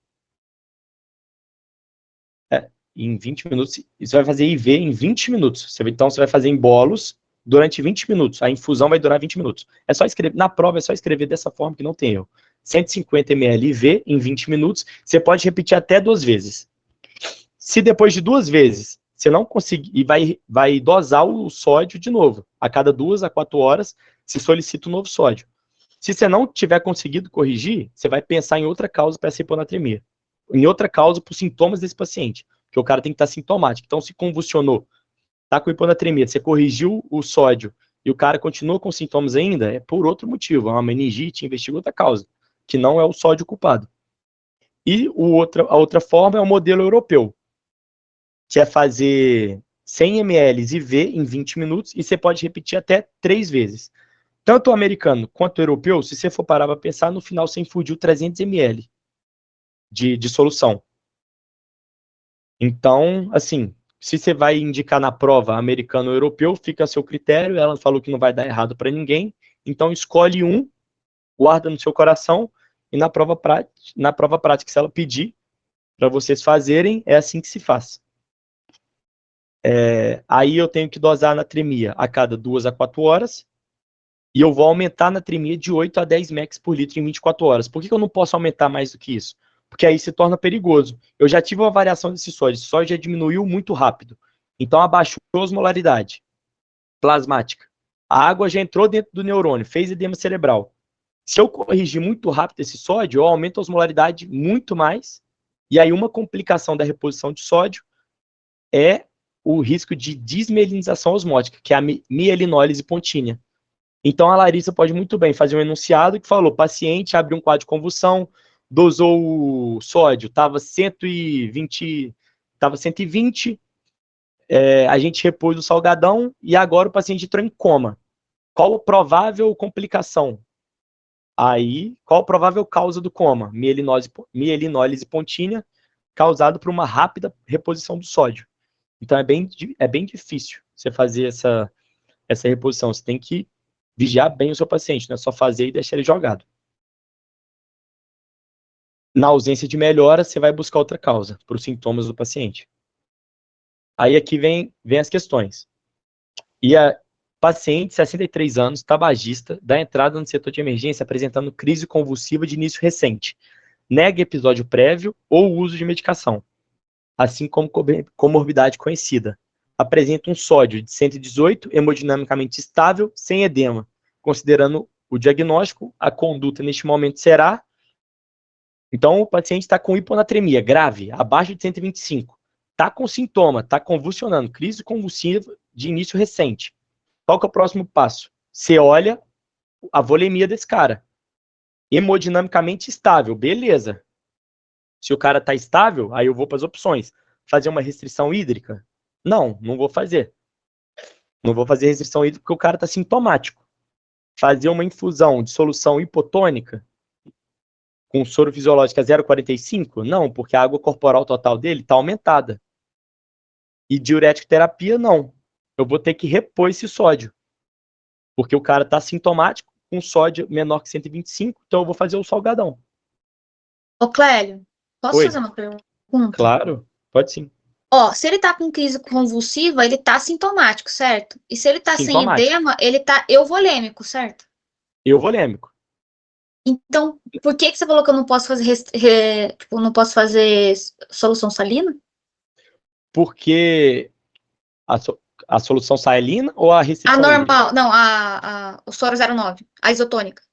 Em 20 minutos, você vai fazer IV em 20 minutos. Então você vai fazer em bolos durante 20 minutos. A infusão vai durar 20 minutos. É só escrever, na prova é só escrever dessa forma que não tem erro. 150 ml IV em 20 minutos, você pode repetir até 2 vezes. Se depois de 2 vezes você não conseguir, e vai dosar o sódio de novo. A cada 2 a 4 horas, se solicita um novo sódio. Se você não tiver conseguido corrigir, você vai pensar em outra causa para essa hiponatremia. Em outra causa para os sintomas desse paciente. Porque o cara tem que estar sintomático. Então, se convulsionou, está com hiponatremia, você corrigiu o sódio e o cara continua com sintomas ainda, é por outro motivo. É uma meningite, investiga outra causa, que não é o sódio culpado. E a outra forma é o modelo europeu, que é fazer 100 ml IV em 20 minutos e você pode repetir até 3 vezes. Tanto o americano quanto o europeu, se você for parar para pensar, no final você infundiu 300 ml de solução. Então, assim, se você vai indicar na prova americano ou europeu, fica a seu critério. Ela falou que não vai dar errado para ninguém. Então, escolhe um, guarda no seu coração e na prova prática, se ela pedir para vocês fazerem, é assim que se faz. Aí eu tenho que dosar a natremia a cada 2 a 4 horas e eu vou aumentar a natremia de 8 a 10 mEq por litro em 24 horas. Por que eu não posso aumentar mais do que isso? Porque aí se torna perigoso. Eu já tive uma variação desse sódio, esse sódio já diminuiu muito rápido. Então abaixou a osmolaridade plasmática. A água já entrou dentro do neurônio, fez edema cerebral. Se eu corrigir muito rápido esse sódio, eu aumento a osmolaridade muito mais. E aí uma complicação da reposição de sódio é o risco de desmielinização osmótica, que é a mielinólise pontínea. Então a Larissa pode muito bem fazer um enunciado que falou: paciente abriu um quadro de convulsão, dosou o sódio, estava 120, a gente repôs o salgadão e agora o paciente entrou em coma. Qual a provável complicação? Aí, qual a provável causa do coma? Mielinólise pontínea, causado por uma rápida reposição do sódio. Então é bem difícil você fazer essa reposição. Você tem que vigiar bem o seu paciente, não é só fazer e deixar ele jogado. Na ausência de melhora, você vai buscar outra causa para os sintomas do paciente. Aí aqui vem as questões. E a paciente, 63 anos, tabagista, dá entrada no setor de emergência apresentando crise convulsiva de início recente. Nega episódio prévio ou uso de medicação, assim como comorbidade conhecida. Apresenta um sódio de 118, hemodinamicamente estável, sem edema. Considerando o diagnóstico, a conduta neste momento será... Então, o paciente está com hiponatremia grave, abaixo de 125. Está com sintoma, está convulsionando, crise convulsiva de início recente. Qual que é o próximo passo? Você olha a volemia desse cara. Hemodinamicamente estável, beleza. Se o cara está estável, aí eu vou para as opções. Fazer uma restrição hídrica? Não vou fazer. Não vou fazer restrição hídrica porque o cara está sintomático. Fazer uma infusão de solução hipotônica com soro fisiológico a 0,45? Não, porque a água corporal total dele está aumentada. E diurético terapia, não. Eu vou ter que repor esse sódio. Porque o cara tá sintomático, com sódio menor que 125, então eu vou fazer o salgadão.
Ô, Clélio, posso
Oi.
fazer uma pergunta?
Claro, pode sim.
Ó, se ele tá com crise convulsiva, ele tá sintomático, certo? E se ele tá sem
Sintomático.
edema, ele tá euvolêmico, certo?
Euvolêmico.
Então, por que você falou que eu não posso fazer, tipo, não posso fazer solução salina?
Porque a solução salina ou a
A
restrição hídrica?
normal, não, o soro 09, a isotônica.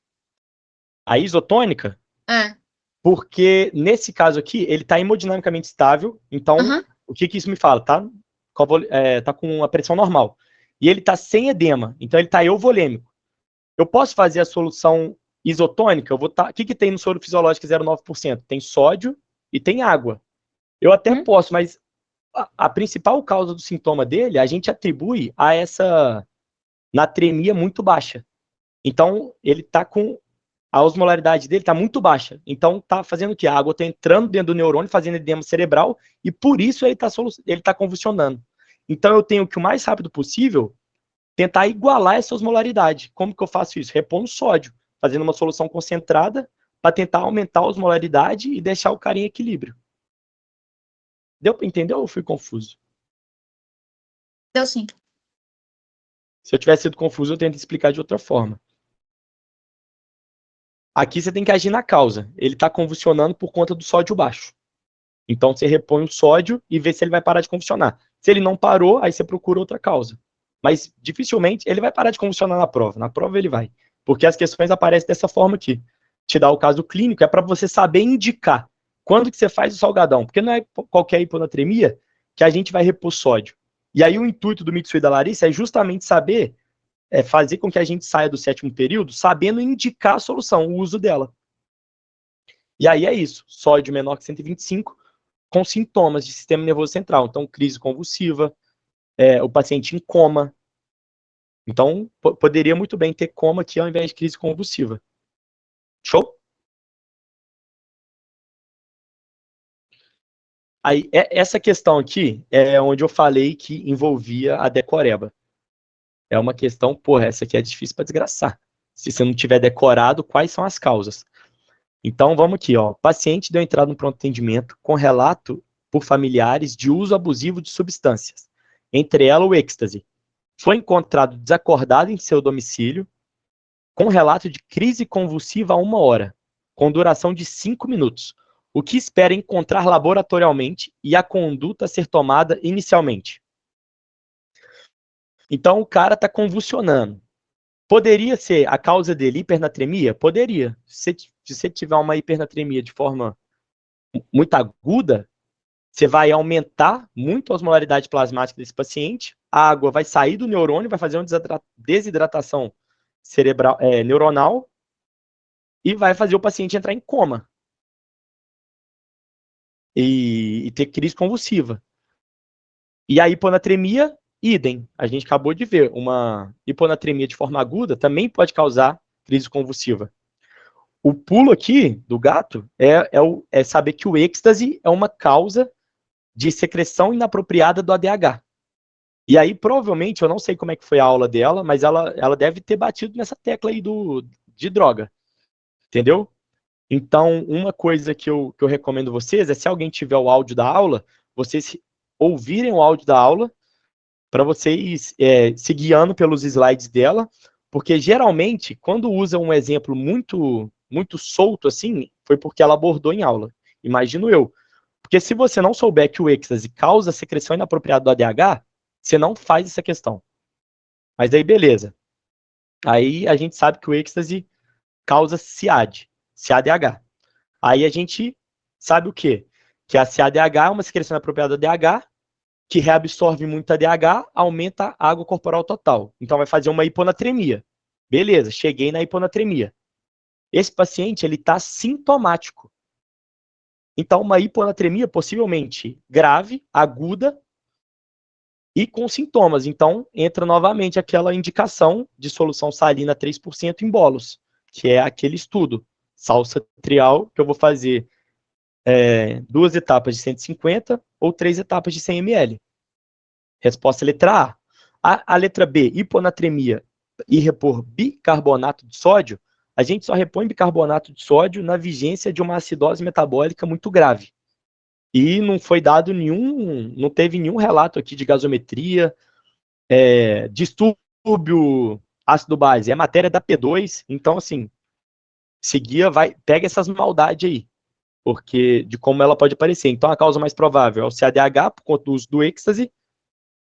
A
isotônica?
É.
Porque nesse caso aqui, ele está hemodinamicamente estável, então o que isso me fala? Tá com a pressão normal. E ele está sem edema, então ele está euvolêmico. Eu posso fazer a solução isotônica? O que tem no soro fisiológico 0,9%? Tem sódio e tem água. Eu até posso, mas a principal causa do sintoma dele, a gente atribui a essa natremia muito baixa. Então, ele está com a osmolaridade dele está muito baixa. Então, está fazendo o quê? A água está entrando dentro do neurônio, fazendo edema cerebral, e por isso ele está convulsionando. Então, eu tenho que, o mais rápido possível, tentar igualar essa osmolaridade. Como que eu faço isso? Repondo sódio, fazendo uma solução concentrada para tentar aumentar a osmolaridade e deixar o cara em equilíbrio. Deu para entender ou eu fui confuso?
Deu sim.
Se eu tivesse sido confuso, eu tento explicar de outra forma. Aqui você tem que agir na causa. Ele está convulsionando por conta do sódio baixo. Então você repõe o sódio e vê se ele vai parar de convulsionar. Se ele não parou, aí você procura outra causa. Mas dificilmente ele vai parar de convulsionar na prova. Na prova ele vai. Porque as questões aparecem dessa forma aqui. Te dá o caso clínico, é para você saber indicar quando que você faz o salgadão. Porque não é qualquer hiponatremia que a gente vai repor sódio. E aí o intuito do Mitsui e da Larissa é justamente saber, fazer com que a gente saia do 7º período sabendo indicar a solução, o uso dela. E aí é isso, sódio menor que 125, com sintomas de sistema nervoso central. Então, crise convulsiva, o paciente em coma. Então, poderia muito bem ter coma aqui ao invés de crise convulsiva. Show? Aí, essa questão aqui é onde eu falei que envolvia a decoreba. É uma questão, porra, essa aqui é difícil para desgraçar. Se você não tiver decorado, quais são as causas? Então, vamos aqui, ó. Paciente deu entrada no pronto atendimento com relato por familiares de uso abusivo de substâncias, entre elas o êxtase. Foi encontrado desacordado em seu domicílio, com relato de crise convulsiva a 1 hora, com duração de 5 minutos, o que espera encontrar laboratorialmente e a conduta a ser tomada inicialmente. Então, o cara está convulsionando. Poderia ser a causa dele hipernatremia? Poderia. Se você tiver uma hipernatremia de forma muito aguda, você vai aumentar muito a osmolaridade plasmática desse paciente, a água vai sair do neurônio, vai fazer uma desidratação cerebral, neuronal, e vai fazer o paciente entrar em coma. E ter crise convulsiva. E a hiponatremia, idem. A gente acabou de ver, uma hiponatremia de forma aguda também pode causar crise convulsiva. O pulo aqui do gato é saber que o êxtase é uma causa de secreção inapropriada do ADH. E aí, provavelmente, eu não sei como é que foi a aula dela, mas ela deve ter batido nessa tecla aí de droga. Entendeu? Então, uma coisa que eu recomendo vocês é, se alguém tiver o áudio da aula, vocês ouvirem o áudio da aula para vocês se guiando pelos slides dela, porque geralmente, quando usa um exemplo muito, muito solto assim, foi porque ela abordou em aula. Imagino eu. Porque se você não souber que o êxtase causa secreção inapropriada do ADH, você não faz essa questão. Mas aí, beleza. Aí a gente sabe que o êxtase causa CIAD, CADH. Aí a gente sabe o quê? Que a CADH é uma secreção inapropriada do ADH, que reabsorve muito ADH, aumenta a água corporal total. Então vai fazer uma hiponatremia. Beleza, cheguei na hiponatremia. Esse paciente, ele está sintomático. Então, uma hiponatremia possivelmente grave, aguda e com sintomas. Então, entra novamente aquela indicação de solução salina 3% em bolos, que é aquele estudo, salsa trial, que eu vou fazer 2 etapas de 150 ou 3 etapas de 100 ml. Resposta letra A. A letra B, hiponatremia ir repor bicarbonato de sódio, a gente só repõe bicarbonato de sódio na vigência de uma acidose metabólica muito grave. E não foi dado não teve nenhum relato aqui de gasometria, distúrbio ácido-base. É matéria da P2, então, assim, pega essas maldades aí, porque de como ela pode aparecer. Então, a causa mais provável é o CADH, por conta do uso do êxtase,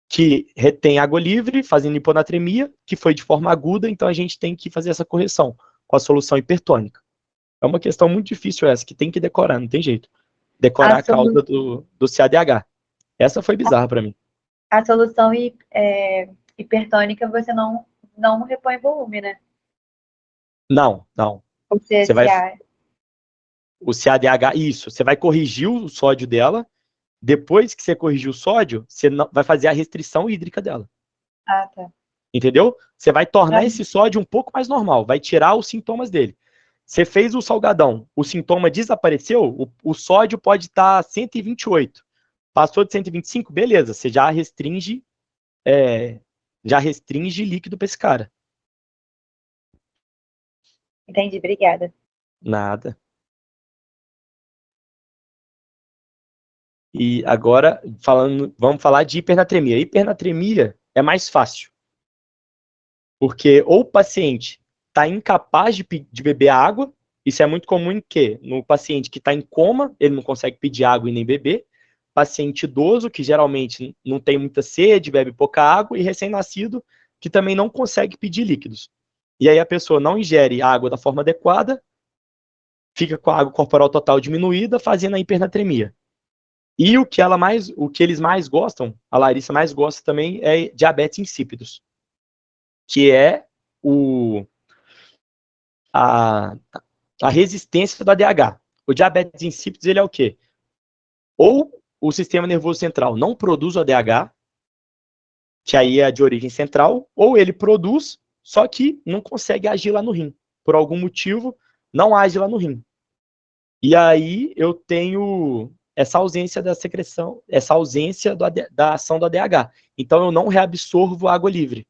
que retém água livre, fazendo hiponatremia, que foi de forma aguda, então a gente tem que fazer essa correção com a solução hipertônica. É uma questão muito difícil essa, que tem que decorar, não tem jeito. Decorar a causa do CADH. Essa foi bizarra para mim.
A solução hipertônica você não repõe volume, né?
Não.
O CSA.
O CADH, isso. Você vai corrigir o sódio dela. Depois que você corrigir o sódio, você vai fazer a restrição hídrica dela.
Ah, tá.
Entendeu? Você vai tornar esse sódio um pouco mais normal, vai tirar os sintomas dele. Você fez o salgadão, o sintoma desapareceu, o sódio pode estar 128. Passou de 125, beleza, você já restringe líquido para esse cara.
Entendi, obrigada.
Nada. E agora, vamos falar de hipernatremia. Hipernatremia é mais fácil. Porque ou o paciente está incapaz de beber água, isso é muito comum em quê? No paciente que está em coma, ele não consegue pedir água e nem beber. Paciente idoso, que geralmente não tem muita sede, bebe pouca água, e recém-nascido, que também não consegue pedir líquidos. E aí a pessoa não ingere água da forma adequada, fica com a água corporal total diminuída, fazendo a hipernatremia. E o que eles mais gostam, a Larissa mais gosta também, é diabetes insípidos, que é a resistência do ADH. O diabetes insípidos, ele é o quê? Ou o sistema nervoso central não produz o ADH, que aí é de origem central, ou ele produz, só que não consegue agir lá no rim. Por algum motivo, não age lá no rim. E aí eu tenho essa ausência da secreção, essa ausência da ação do ADH. Então eu não reabsorvo água livre.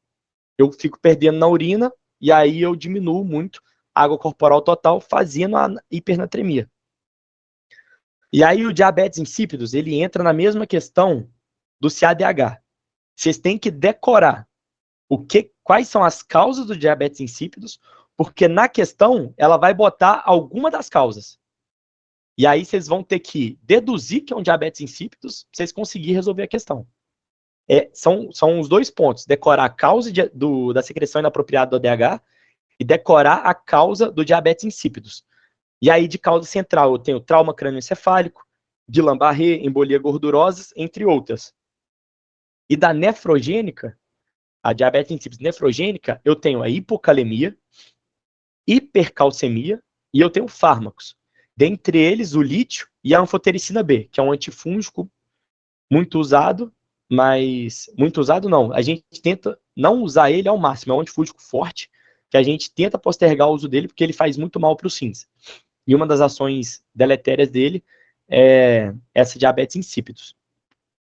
Eu fico perdendo na urina, e aí eu diminuo muito a água corporal total, fazendo a hipernatremia. E aí o diabetes insípidos, ele entra na mesma questão do CADH. Vocês têm que decorar quais são as causas do diabetes insípidos, porque na questão ela vai botar alguma das causas. E aí vocês vão ter que deduzir que é um diabetes insípidos para vocês conseguirem resolver a questão. São os dois pontos: decorar a causa da secreção inapropriada do ADH e decorar a causa do diabetes insípidos. E aí, de causa central, eu tenho trauma crânioencefálico, Guillain-Barré, embolia gordurosa, entre outras. E da nefrogênica, a diabetes insípidos nefrogênica, eu tenho a hipocalemia, hipercalcemia e eu tenho fármacos. Dentre eles, o lítio e a anfotericina B, que é um antifúngico muito usado, mas... Muito usado não, a gente tenta não usar ele ao máximo, é um antifúngico forte, que a gente tenta postergar o uso dele porque ele faz muito mal para os rins. E uma das ações deletérias dele é essa diabetes insípidos.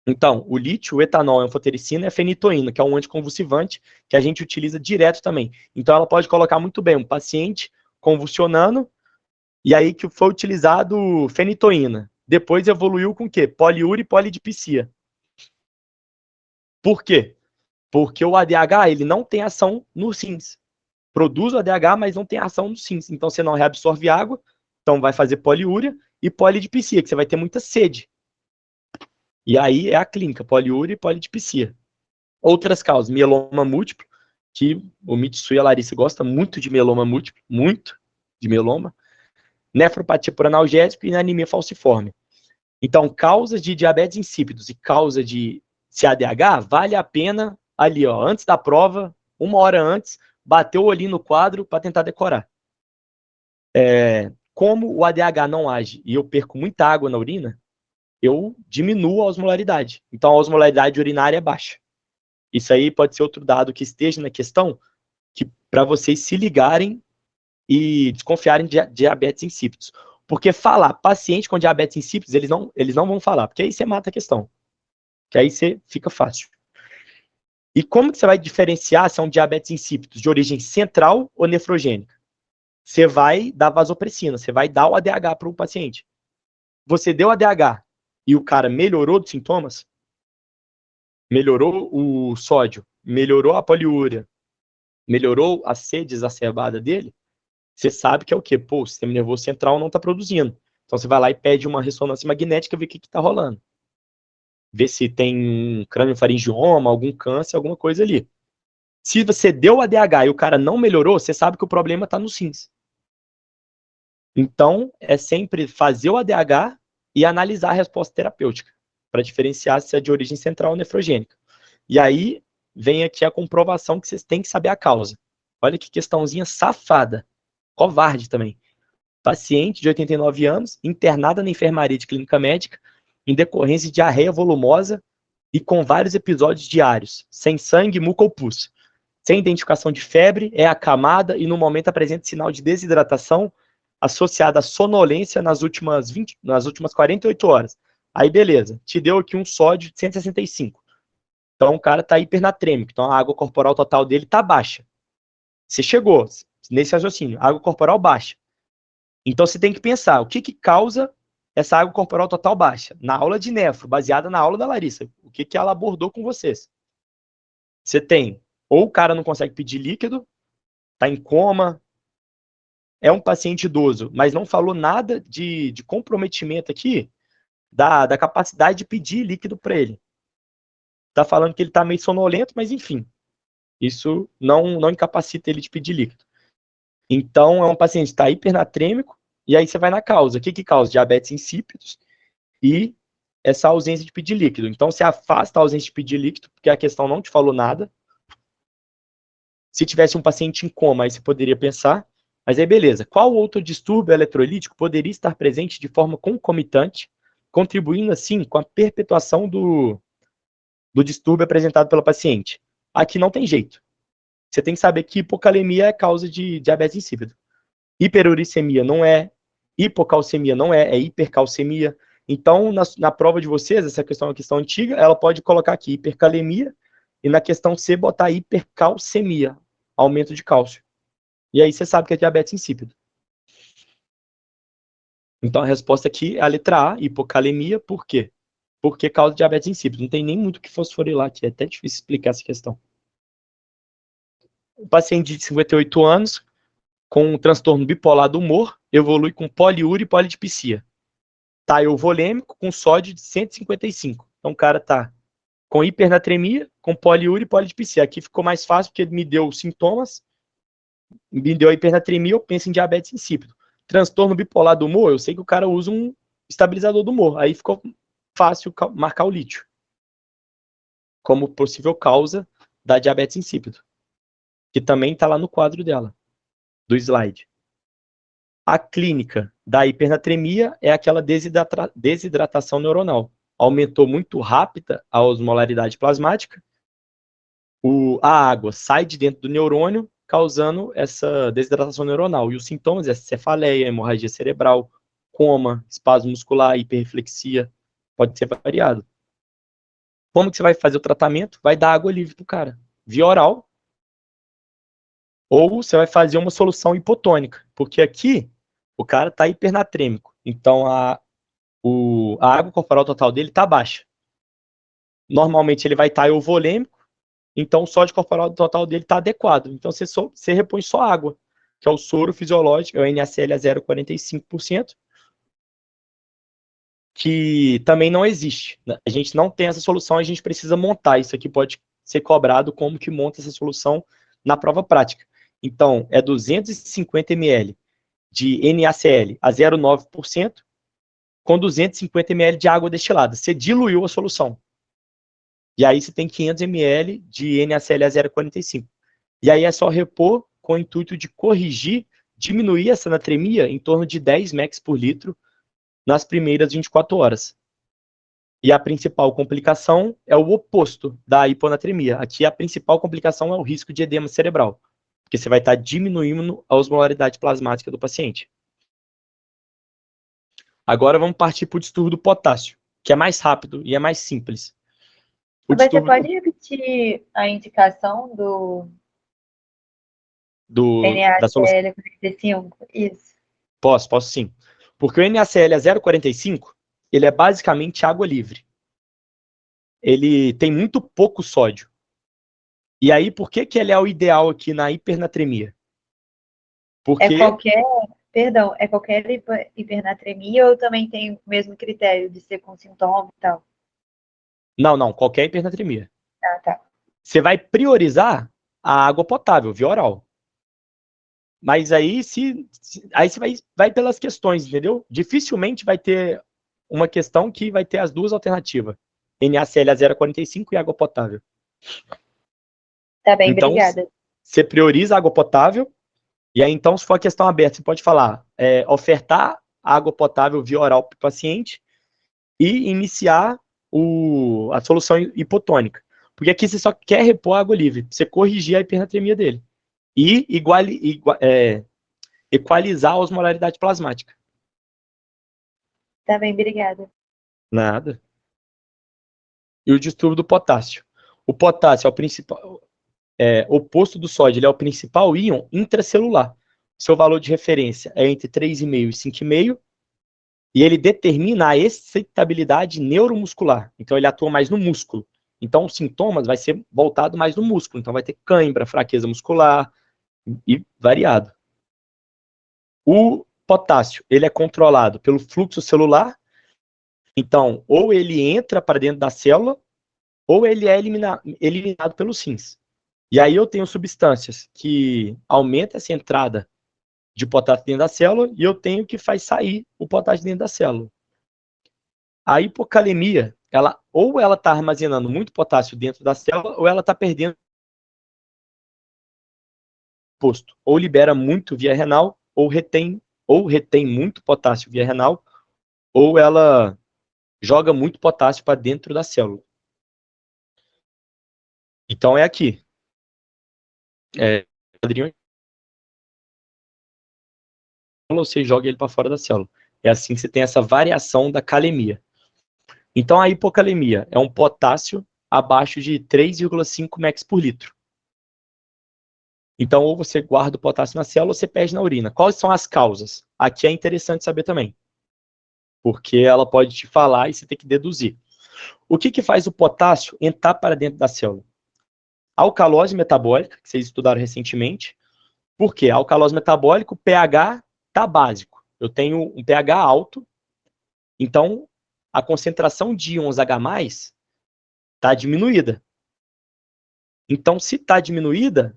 Então, o lítio, o etanol, a anfotericina e a fenitoína, que é um anticonvulsivante que a gente utiliza direto também. Então, ela pode colocar muito bem um paciente convulsionando, e aí que foi utilizado fenitoína. Depois evoluiu com o quê? Poliúria e polidipsia. Por quê? Porque o ADH, ele não tem ação nos rins. Produz o ADH, mas não tem ação nos rins. Então, você não reabsorve água, então vai fazer poliúria e polidipsia, que você vai ter muita sede. E aí é a clínica, poliúria e polidipsia. Outras causas, mieloma múltiplo, que o Mitsui e a Larissa gostam muito de mieloma múltiplo, muito de mieloma, nefropatia por analgésico e anemia falciforme. Então, causas de diabetes insípidos e causa de CADH, vale a pena ali, ó, antes da prova, 1 hora antes, bater o olhinho no quadro para tentar decorar. Como o ADH não age e eu perco muita água na urina, eu diminuo a osmolaridade. Então, a osmolaridade urinária é baixa. Isso aí pode ser outro dado que esteja na questão, que para vocês se ligarem e desconfiarem de diabetes insípidos. Porque falar paciente com diabetes insípidos, eles não vão falar, porque aí você mata a questão. Que aí você fica fácil. E como que você vai diferenciar se é um diabetes insípido de origem central ou nefrogênica? Você vai dar vasopressina, você vai dar o ADH para o paciente. Você deu ADH e o cara melhorou dos sintomas, melhorou o sódio, melhorou a poliúria, melhorou a sede exacerbada dele, você sabe que é o quê? Pô, o sistema nervoso central não está produzindo. Então você vai lá e pede uma ressonância magnética, ver o que está rolando. Ver se tem um crâniofaringioma, algum câncer, alguma coisa ali. Se você deu o ADH e o cara não melhorou, você sabe que o problema está nos rins. Então, é sempre fazer o ADH e analisar a resposta terapêutica, para diferenciar se é de origem central ou nefrogênica. E aí, vem aqui a comprovação que vocês têm que saber a causa. Olha que questãozinha safada. Covarde também. Paciente de 89 anos, internada na enfermaria de clínica médica, em decorrência de diarreia volumosa e com vários episódios diários, sem sangue, muco ou pus. Sem identificação de febre, é acamada e no momento apresenta sinal de desidratação associada à sonolência nas últimas 48 horas. Aí beleza, te deu aqui um sódio de 165. Então o cara está hipernatrêmico, então a água corporal total dele está baixa. Você chegou nesse raciocínio, água corporal baixa. Então você tem que pensar, o que causa essa água corporal total baixa? Na aula de nefro, baseada na aula da Larissa, o que ela abordou com vocês? Você tem, ou o cara não consegue pedir líquido, está em coma, é um paciente idoso, mas não falou nada de comprometimento aqui da capacidade de pedir líquido para ele. Está falando que ele está meio sonolento, mas enfim, isso não incapacita ele de pedir líquido. Então, é um paciente que está hipernatrêmico, e aí você vai na causa. O que causa? Diabetes insípidos e essa ausência de pedir líquido. Então, você afasta a ausência de pedir líquido, porque a questão não te falou nada. Se tivesse um paciente em coma, aí você poderia pensar, mas aí beleza. Qual outro distúrbio eletrolítico poderia estar presente de forma concomitante, contribuindo assim com a perpetuação do distúrbio apresentado pela paciente? Aqui não tem jeito. Você tem que saber que hipocalemia é causa de diabetes insípido. Hiperuricemia não é, hipocalcemia não é hipercalcemia. Então, na prova de vocês, essa questão é uma questão antiga, ela pode colocar aqui hipercalemia e na questão C botar hipercalcemia, aumento de cálcio. E aí você sabe que é diabetes insípido. Então a resposta aqui é a letra A, hipocalemia, por quê? Porque causa diabetes insípido. Não tem nem muito que fosforilar aqui, é até difícil explicar essa questão. O paciente de 58 anos, com um transtorno bipolar do humor, evolui com poliúria e polidipsia. Tá euvolêmico com sódio de 155. Então o cara tá com hipernatremia, com poliúria e polidipsia. Aqui ficou mais fácil porque ele me deu os sintomas, me deu a hipernatremia, eu penso em diabetes insípido. Transtorno bipolar do humor, eu sei que o cara usa um estabilizador do humor. Aí ficou fácil marcar o lítio como possível causa da diabetes insípido, que também está lá no quadro dela, do slide. A clínica da hipernatremia é aquela desidratação neuronal. Aumentou muito rápida a osmolaridade plasmática, a água sai de dentro do neurônio, causando essa desidratação neuronal. E os sintomas é cefaleia, hemorragia cerebral, coma, espasmo muscular, hiperreflexia, pode ser variado. Como que você vai fazer o tratamento? Vai dar água livre pro cara, via oral, ou você vai fazer uma solução hipotônica, porque aqui o cara está hipernatrêmico, então a água corporal total dele está baixa. Normalmente ele vai estar euvolêmico, então o sódio corporal total dele está adequado. Então você repõe só água, que é o soro fisiológico, é o NaCl a 0,45%, que também não existe. A gente não tem essa solução, a gente precisa montar. Isso aqui pode ser cobrado como que monta essa solução na prova prática. Então, é 250 ml de NaCl a 0,9% com 250 ml de água destilada. Você diluiu a solução. E aí você tem 500 ml de NaCl a 0,45. E aí é só repor com o intuito de corrigir, diminuir essa natremia em torno de 10 mEq por litro nas primeiras 24 horas. E a principal complicação é o oposto da hiponatremia. Aqui a principal complicação é o risco de edema cerebral, porque você vai estar diminuindo a osmolaridade plasmática do paciente. Agora vamos partir para o distúrbio do potássio, que é mais rápido e é mais simples.
Você pode repetir repetir a indicação do
da solução.
NaCl 45? Isso.
Posso sim. Porque o NaCl a 0,45, ele é basicamente água livre. Ele tem muito pouco sódio. E aí, por que ele é o ideal aqui na hipernatremia? Porque...
É qualquer hipernatremia ou também tem o mesmo critério de ser com sintoma e tal?
Não, qualquer hipernatremia.
Ah, tá.
Você vai priorizar a água potável, via oral. Mas aí, aí você vai pelas questões, entendeu? Dificilmente vai ter uma questão que vai ter as duas alternativas. NaCl a 0,45 e água potável.
Tá bem,
Então,
obrigada.
você prioriza a água potável, e aí então, se for a questão aberta, você pode falar, ofertar água potável via oral para o paciente e iniciar a solução hipotônica. Porque aqui você só quer repor a água livre, pra você corrigir a hipernatremia dele. E equalizar a osmolaridade plasmática.
Tá bem, obrigada.
Nada. E o distúrbio do potássio. O potássio é o principal, oposto do sódio, ele é o principal íon intracelular. Seu valor de referência é entre 3,5 e 5,5, e ele determina a excitabilidade neuromuscular. Então, ele atua mais no músculo. Então, os sintomas vai ser voltado mais no músculo. Então, vai ter cãibra, fraqueza muscular e variado. O potássio, ele é controlado pelo fluxo celular. Então, ou ele entra para dentro da célula, ou ele é eliminado pelos rins. E aí eu tenho substâncias que aumentam essa entrada de potássio dentro da célula e eu tenho que faz sair o potássio dentro da célula. A hipocalemia, ou ela está armazenando muito potássio dentro da célula, ou ela está perdendo posto. Ou libera muito via renal, ou retém muito potássio via renal, ou ela joga muito potássio para dentro da célula. Então é aqui. Você joga ele para fora da célula. É assim que você tem essa variação da calemia. Então a hipocalemia é um potássio abaixo de 3,5 mEq por litro. Então ou você guarda o potássio na célula ou você perde na urina. Quais são as causas? Aqui é interessante saber também. Porque ela pode te falar e você tem que deduzir. O que faz o potássio entrar para dentro da célula? Alcalose metabólica, que vocês estudaram recentemente. Por quê? Alcalose metabólica, o pH está básico. Eu tenho um pH alto, então a concentração de íons H+, está diminuída. Então, se está diminuída,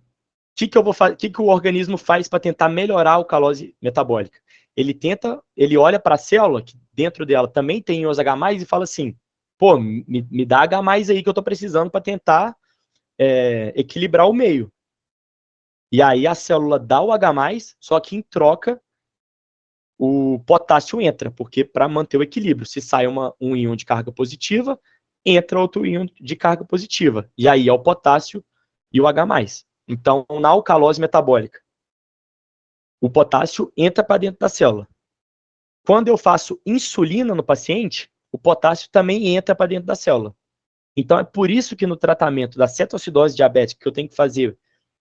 o que o organismo faz para tentar melhorar a alcalose metabólica? Ele olha para a célula, que dentro dela também tem íons H+, e fala assim, pô, me dá H+ aí que eu estou precisando para tentar equilibrar o meio. E aí a célula dá o H+, só que em troca o potássio entra, porque para manter o equilíbrio, se sai um íon de carga positiva, entra outro íon de carga positiva. E aí é o potássio e o H+. Então, na alcalose metabólica, o potássio entra para dentro da célula. Quando eu faço insulina no paciente, o potássio também entra para dentro da célula. Então, é por isso que no tratamento da cetoacidose diabética, que eu tenho que fazer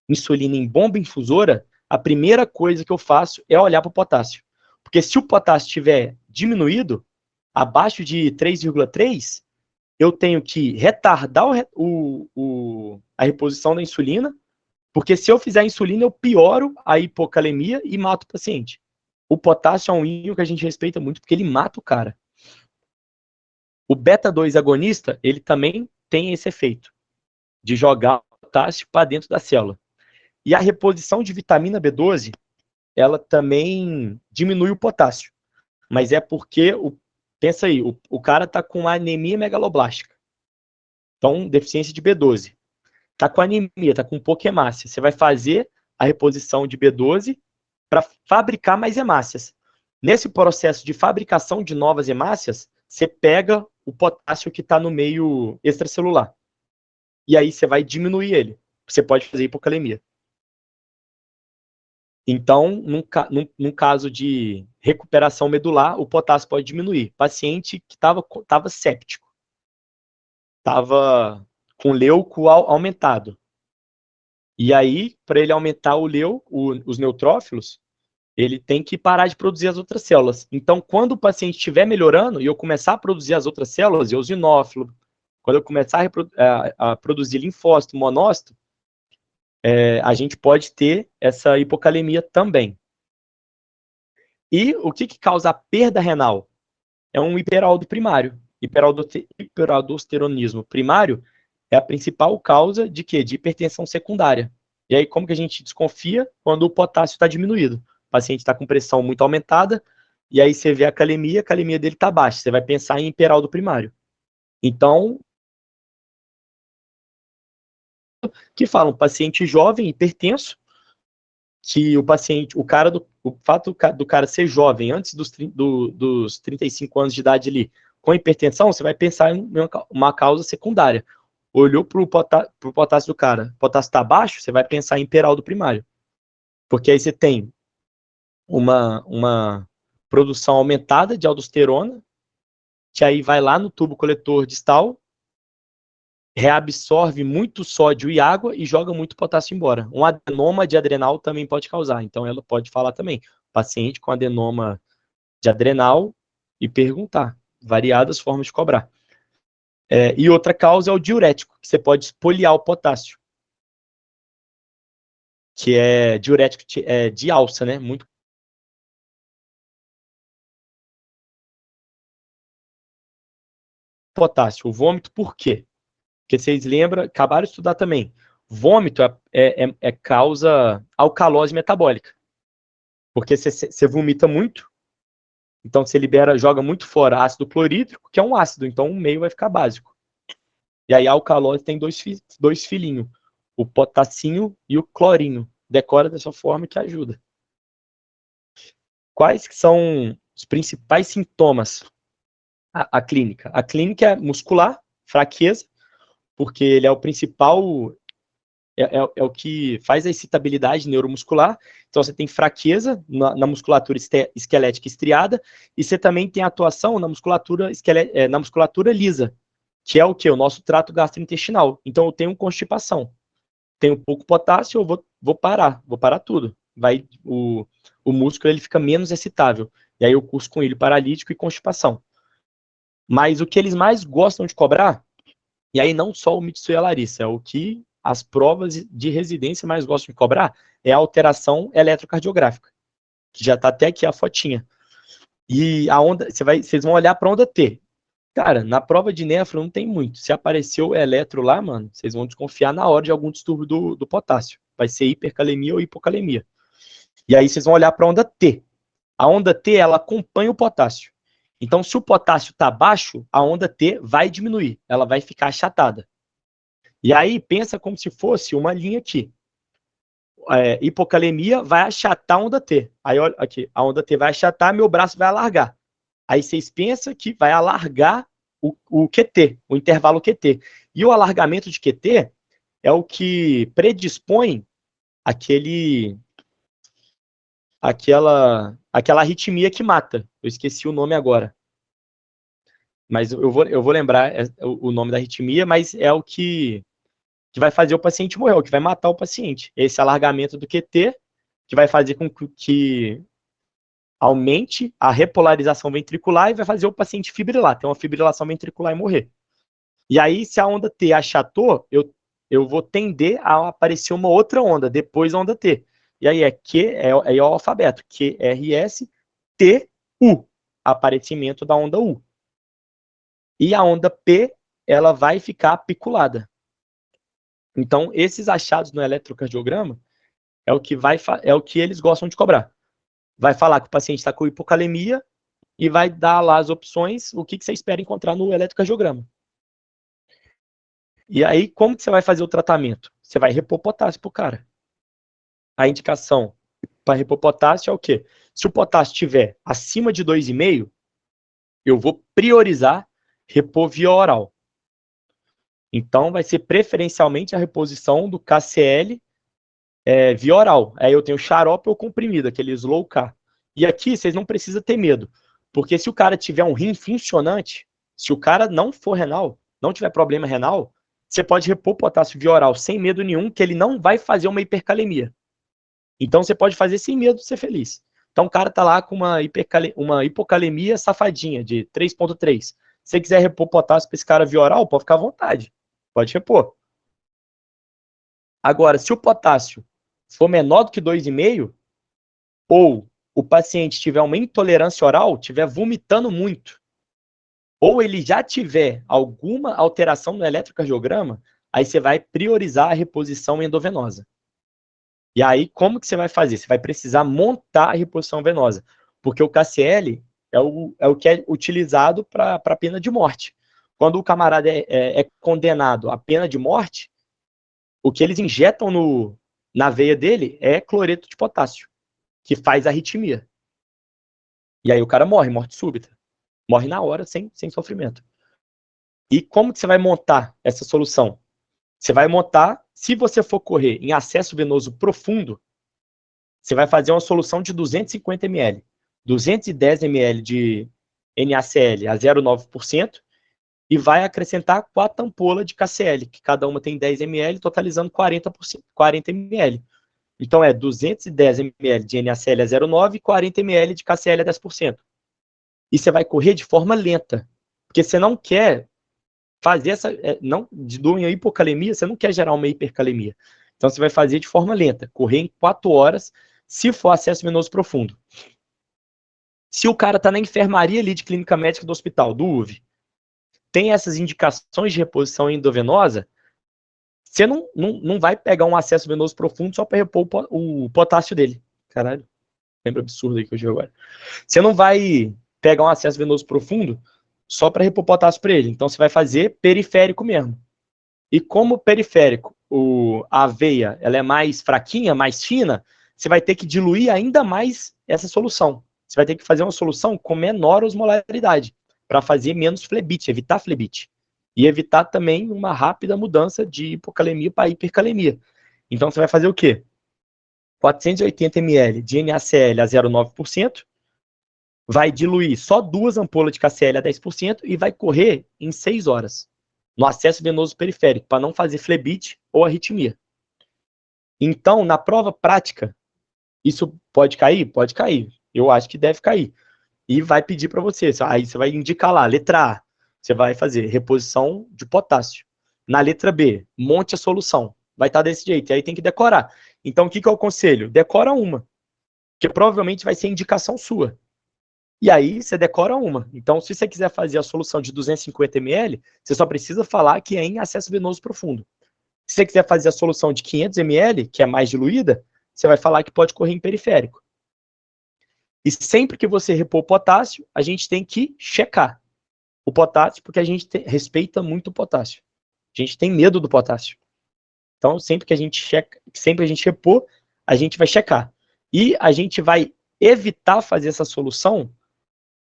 insulina em bomba infusora, a primeira coisa que eu faço é olhar para o potássio. Porque se o potássio estiver diminuído, abaixo de 3,3, eu tenho que retardar a reposição da insulina, porque se eu fizer insulina, eu pioro a hipocalemia e mato o paciente. O potássio é um íon que a gente respeita muito, porque ele mata o cara. O beta-2 agonista, ele também tem esse efeito, de jogar o potássio para dentro da célula. E a reposição de vitamina B12, ela também diminui o potássio. Mas é porque, pensa aí, o cara está com anemia megaloblástica. Então, deficiência de B12. Está com anemia, está com pouca hemácia. Você vai fazer a reposição de B12 para fabricar mais hemácias. Nesse processo de fabricação de novas hemácias, você pega o potássio que está no meio extracelular. E aí você vai diminuir ele. Você pode fazer hipocalemia. Então, num caso de recuperação medular, o potássio pode diminuir. Paciente que estava séptico, estava com leuco aumentado. E aí, para ele aumentar os neutrófilos, ele tem que parar de produzir as outras células. Então, quando o paciente estiver melhorando e eu começar a produzir as outras células, eosinófilo, quando eu começar a produzir linfócito, monócito, a gente pode ter essa hipocalemia também. E o que causa a perda renal? É um hiperaldo primário. Hiperaldosteronismo primário é a principal causa de quê? De hipertensão secundária. E aí, como que a gente desconfia? Quando o potássio está diminuído. O paciente está com pressão muito aumentada, e aí você vê a calemia dele está baixa. Você vai pensar em hiperaldo primário. Então, que fala um paciente jovem, hipertenso, que o fato do cara ser jovem, antes dos 35 anos de idade ali, com hipertensão, você vai pensar em uma causa secundária. Olhou para o potássio do cara, o potássio está baixo, você vai pensar em hiperaldo primário. Porque aí você tem uma produção aumentada de aldosterona, que aí vai lá no tubo coletor distal, reabsorve muito sódio e água e joga muito potássio embora. Um adenoma de adrenal também pode causar, então ela pode falar também, paciente com adenoma de adrenal, e perguntar, variadas formas de cobrar. E outra causa é o diurético, que você pode espoliar o potássio, que é diurético de alça, né? Muito potássio. O vômito, por quê? Porque vocês lembram, acabaram de estudar também, vômito causa alcalose metabólica. Porque você vomita muito, então você joga muito fora ácido clorídrico, que é um ácido, então o meio vai ficar básico. E aí a alcalose tem dois filhinhos, o potassinho e o clorinho. Decora dessa forma que ajuda. Quais que são os principais sintomas? A clínica. A clínica é muscular, fraqueza, porque ele é o principal, é o que faz a excitabilidade neuromuscular. Então você tem fraqueza na musculatura esquelética estriada, e você também tem atuação na musculatura lisa, que é o que? O nosso trato gastrointestinal. Então eu tenho constipação, tenho pouco potássio, eu vou parar tudo. O músculo ele fica menos excitável. E aí eu curso com ilho paralítico e constipação. Mas o que eles mais gostam de cobrar, e aí não só o Mitsui e a Larissa, é o que as provas de residência mais gostam de cobrar, é a alteração eletrocardiográfica, que já está até aqui a fotinha. E a onda, vocês vão olhar para a onda T. Cara, na prova de nefro não tem muito. Se apareceu eletro lá, mano, vocês vão desconfiar na hora de algum distúrbio do potássio. Vai ser hipercalemia ou hipocalemia. E aí vocês vão olhar para a onda T. A onda T, ela acompanha o potássio. Então, se o potássio está baixo, a onda T vai diminuir. Ela vai ficar achatada. E aí, pensa como se fosse uma linha aqui. Hipocalemia vai achatar a onda T. Aí, olha aqui, a onda T vai achatar, meu braço vai alargar. Aí vocês pensam que vai alargar o QT, o intervalo QT. E o alargamento de QT é o que predispõe aquela arritmia que mata. Eu esqueci o nome agora. Mas eu vou lembrar o nome da arritmia, mas é o que vai fazer o paciente morrer, o que vai matar o paciente. Esse alargamento do QT, que vai fazer com que aumente a repolarização ventricular e vai fazer o paciente fibrilar, ter uma fibrilação ventricular e morrer. E aí, se a onda T achatou, eu vou tender a aparecer uma outra onda, depois da onda T. E aí é o alfabeto, QRS, T, U, aparecimento da onda U. E a onda P, ela vai ficar apiculada. Então, esses achados no eletrocardiograma é o que eles gostam de cobrar. Vai falar que o paciente está com hipocalemia e vai dar lá as opções, o que você espera encontrar no eletrocardiograma. E aí, como que você vai fazer o tratamento? Você vai repor potássio pro cara. A indicação para repor potássio é o quê? Se o potássio estiver acima de 2,5, eu vou priorizar repor via oral. Então, vai ser preferencialmente a reposição do KCl via oral. Aí eu tenho xarope ou comprimido, aquele slow K. E aqui vocês não precisam ter medo, porque se o cara tiver um rim funcionante, se o cara não for renal, não tiver problema renal, você pode repor potássio via oral sem medo nenhum, que ele não vai fazer uma hipercalemia. Então, você pode fazer sem medo de ser feliz. Então, o cara tá lá com uma hipocalemia safadinha de 3,3. Se você quiser repor potássio para esse cara via oral, pode ficar à vontade. Pode repor. Agora, se o potássio for menor do que 2,5, ou o paciente tiver uma intolerância oral, tiver vomitando muito, ou ele já tiver alguma alteração no eletrocardiograma, aí você vai priorizar a reposição endovenosa. E aí, como que você vai fazer? Você vai precisar montar a reposição venosa, porque o KCL é o que é utilizado para a pena de morte. Quando o camarada é condenado à pena de morte, o que eles injetam na veia dele é cloreto de potássio, que faz arritmia. E aí o cara morre, morte súbita. Morre na hora, sem sofrimento. E como que você vai montar essa solução? Você vai montar, se você for correr em acesso venoso profundo, você vai fazer uma solução de 250 ml. 210 ml de NaCl a 0,9% e vai acrescentar 4 ampolas de KCl, que cada uma tem 10 ml, totalizando 40 ml. Então é 210 ml de NaCl a 0,9% e 40 ml de KCl a 10%. E você vai correr de forma lenta, porque você não quer fazer de uma hipocalemia, você não quer gerar uma hipercalemia. Então você vai fazer de forma lenta, correr em 4 horas, se for acesso venoso profundo. Se o cara está na enfermaria ali de clínica médica do hospital, do UV, tem essas indicações de reposição endovenosa, você não vai pegar um acesso venoso profundo só para repor o potássio dele. Caralho, lembra absurdo aí que eu digo agora. Você não vai pegar um acesso venoso profundo só para repor potássio para ele. Então você vai fazer periférico mesmo. E como periférico, a veia ela é mais fraquinha, mais fina, você vai ter que diluir ainda mais essa solução. Você vai ter que fazer uma solução com menor osmolaridade, para fazer menos flebite, evitar flebite. E evitar também uma rápida mudança de hipocalemia para hipercalemia. Então você vai fazer o quê? 480 ml de NaCl a 0,9%, vai diluir só 2 ampolas de KCl a 10% e vai correr em 6 horas, no acesso venoso periférico, para não fazer flebite ou arritmia. Então, na prova prática, isso pode cair? Pode cair. Eu acho que deve cair. E vai pedir para você. Aí você vai indicar lá, letra A, você vai fazer reposição de potássio. Na letra B, monte a solução. Vai estar desse jeito. E aí tem que decorar. Então, o que eu aconselho? Decora uma. Porque provavelmente vai ser indicação sua. E aí você decora uma. Então, se você quiser fazer a solução de 250 ml, você só precisa falar que é em acesso venoso profundo. Se você quiser fazer a solução de 500 ml, que é mais diluída, você vai falar que pode correr em periférico. E sempre que você repor potássio, a gente tem que checar o potássio, porque a gente respeita muito o potássio. A gente tem medo do potássio. Então, sempre que a gente repor, a gente vai checar. E a gente vai evitar fazer essa solução.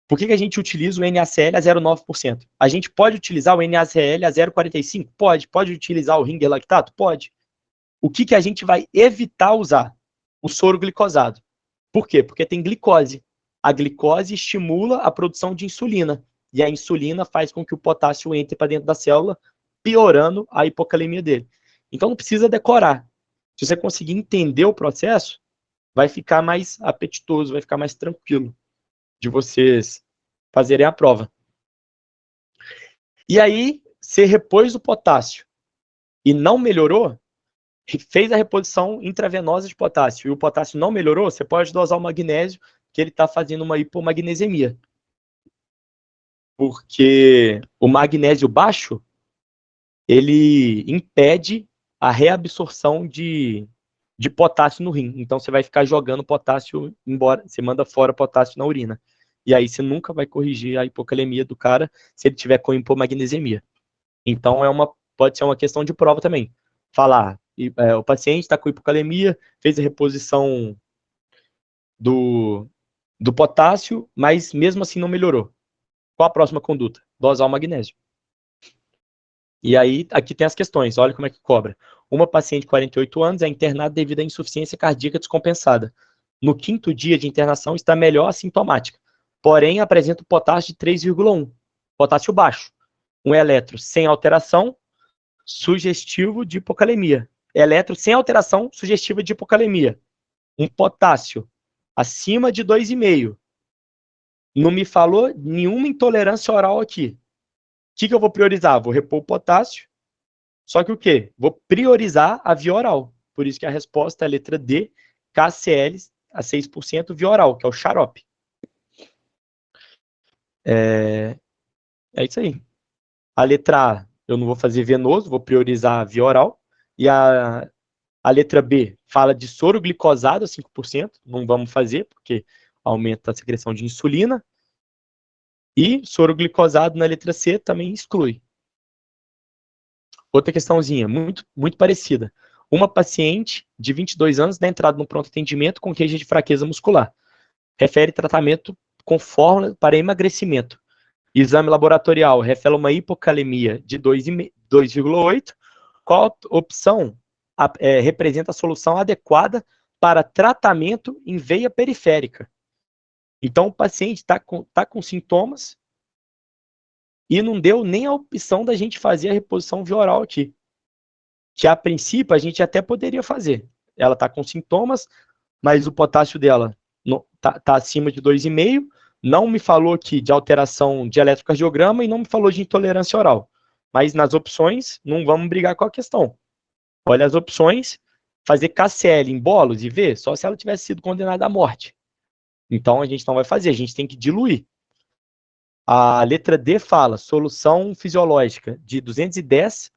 Por que a gente utiliza o NaCl a 0,9%? A gente pode utilizar o NaCl a 0,45%? Pode. Pode utilizar o Ringer lactato? Pode. O que a gente vai evitar usar? O soro glicosado. Por quê? Porque tem glicose. A glicose estimula a produção de insulina. E a insulina faz com que o potássio entre para dentro da célula, piorando a hipocalemia dele. Então não precisa decorar. Se você conseguir entender o processo, vai ficar mais apetitoso, vai ficar mais tranquilo de vocês fazerem a prova. E aí, você repôs o potássio e não melhorou, fez a reposição intravenosa de potássio e o potássio não melhorou, você pode dosar o magnésio, que ele está fazendo uma hipomagnesemia. Porque o magnésio baixo, ele impede a reabsorção de potássio no rim. Então, você vai ficar jogando potássio embora, você manda fora potássio na urina. E aí, você nunca vai corrigir a hipocalemia do cara se ele tiver com hipomagnesemia. Então, pode ser uma questão de prova também. Falar, o paciente está com hipocalemia, fez a reposição do potássio, mas mesmo assim não melhorou. Qual a próxima conduta? Dosar o magnésio. E aí, aqui tem as questões, olha como é que cobra. Uma paciente de 48 anos é internada devido à insuficiência cardíaca descompensada. No 5º dia de internação está melhor assintomática, porém apresenta potássio de 3,1, potássio baixo. Um eletro sem alteração, sugestivo de hipocalemia. Eletro sem alteração sugestiva de hipocalemia. Um potássio acima de 2,5. Não me falou nenhuma intolerância oral aqui. O que eu vou priorizar? Vou repor o potássio. Só que o quê? Vou priorizar a via oral. Por isso que a resposta é a letra D, KCl a 6% via oral, que é o xarope. É isso aí. A letra A, eu não vou fazer venoso, vou priorizar a via oral. E a letra B fala de soro glicosado a 5%, não vamos fazer, porque aumenta a secreção de insulina. E soro glicosado na letra C também exclui. Outra questãozinha, muito parecida. Uma paciente de 22 anos dá entrada no pronto atendimento com queixa de fraqueza muscular. Refere tratamento com fórmula para emagrecimento. Exame laboratorial revela uma hipocalemia de 2,8. Qual opção representa a solução adequada para tratamento em veia periférica? Então, o paciente está com sintomas e não deu nem a opção da gente fazer a reposição via oral aqui. Que, a princípio, a gente até poderia fazer. Ela está com sintomas, mas o potássio dela está acima de 2,5. Não me falou aqui de alteração de eletrocardiograma e não me falou de intolerância oral. Mas nas opções, não vamos brigar com a questão. Olha as opções, fazer KCl em bolos e ver só se ela tivesse sido condenada à morte. Então, a gente não vai fazer, a gente tem que diluir. A letra D fala solução fisiológica de 210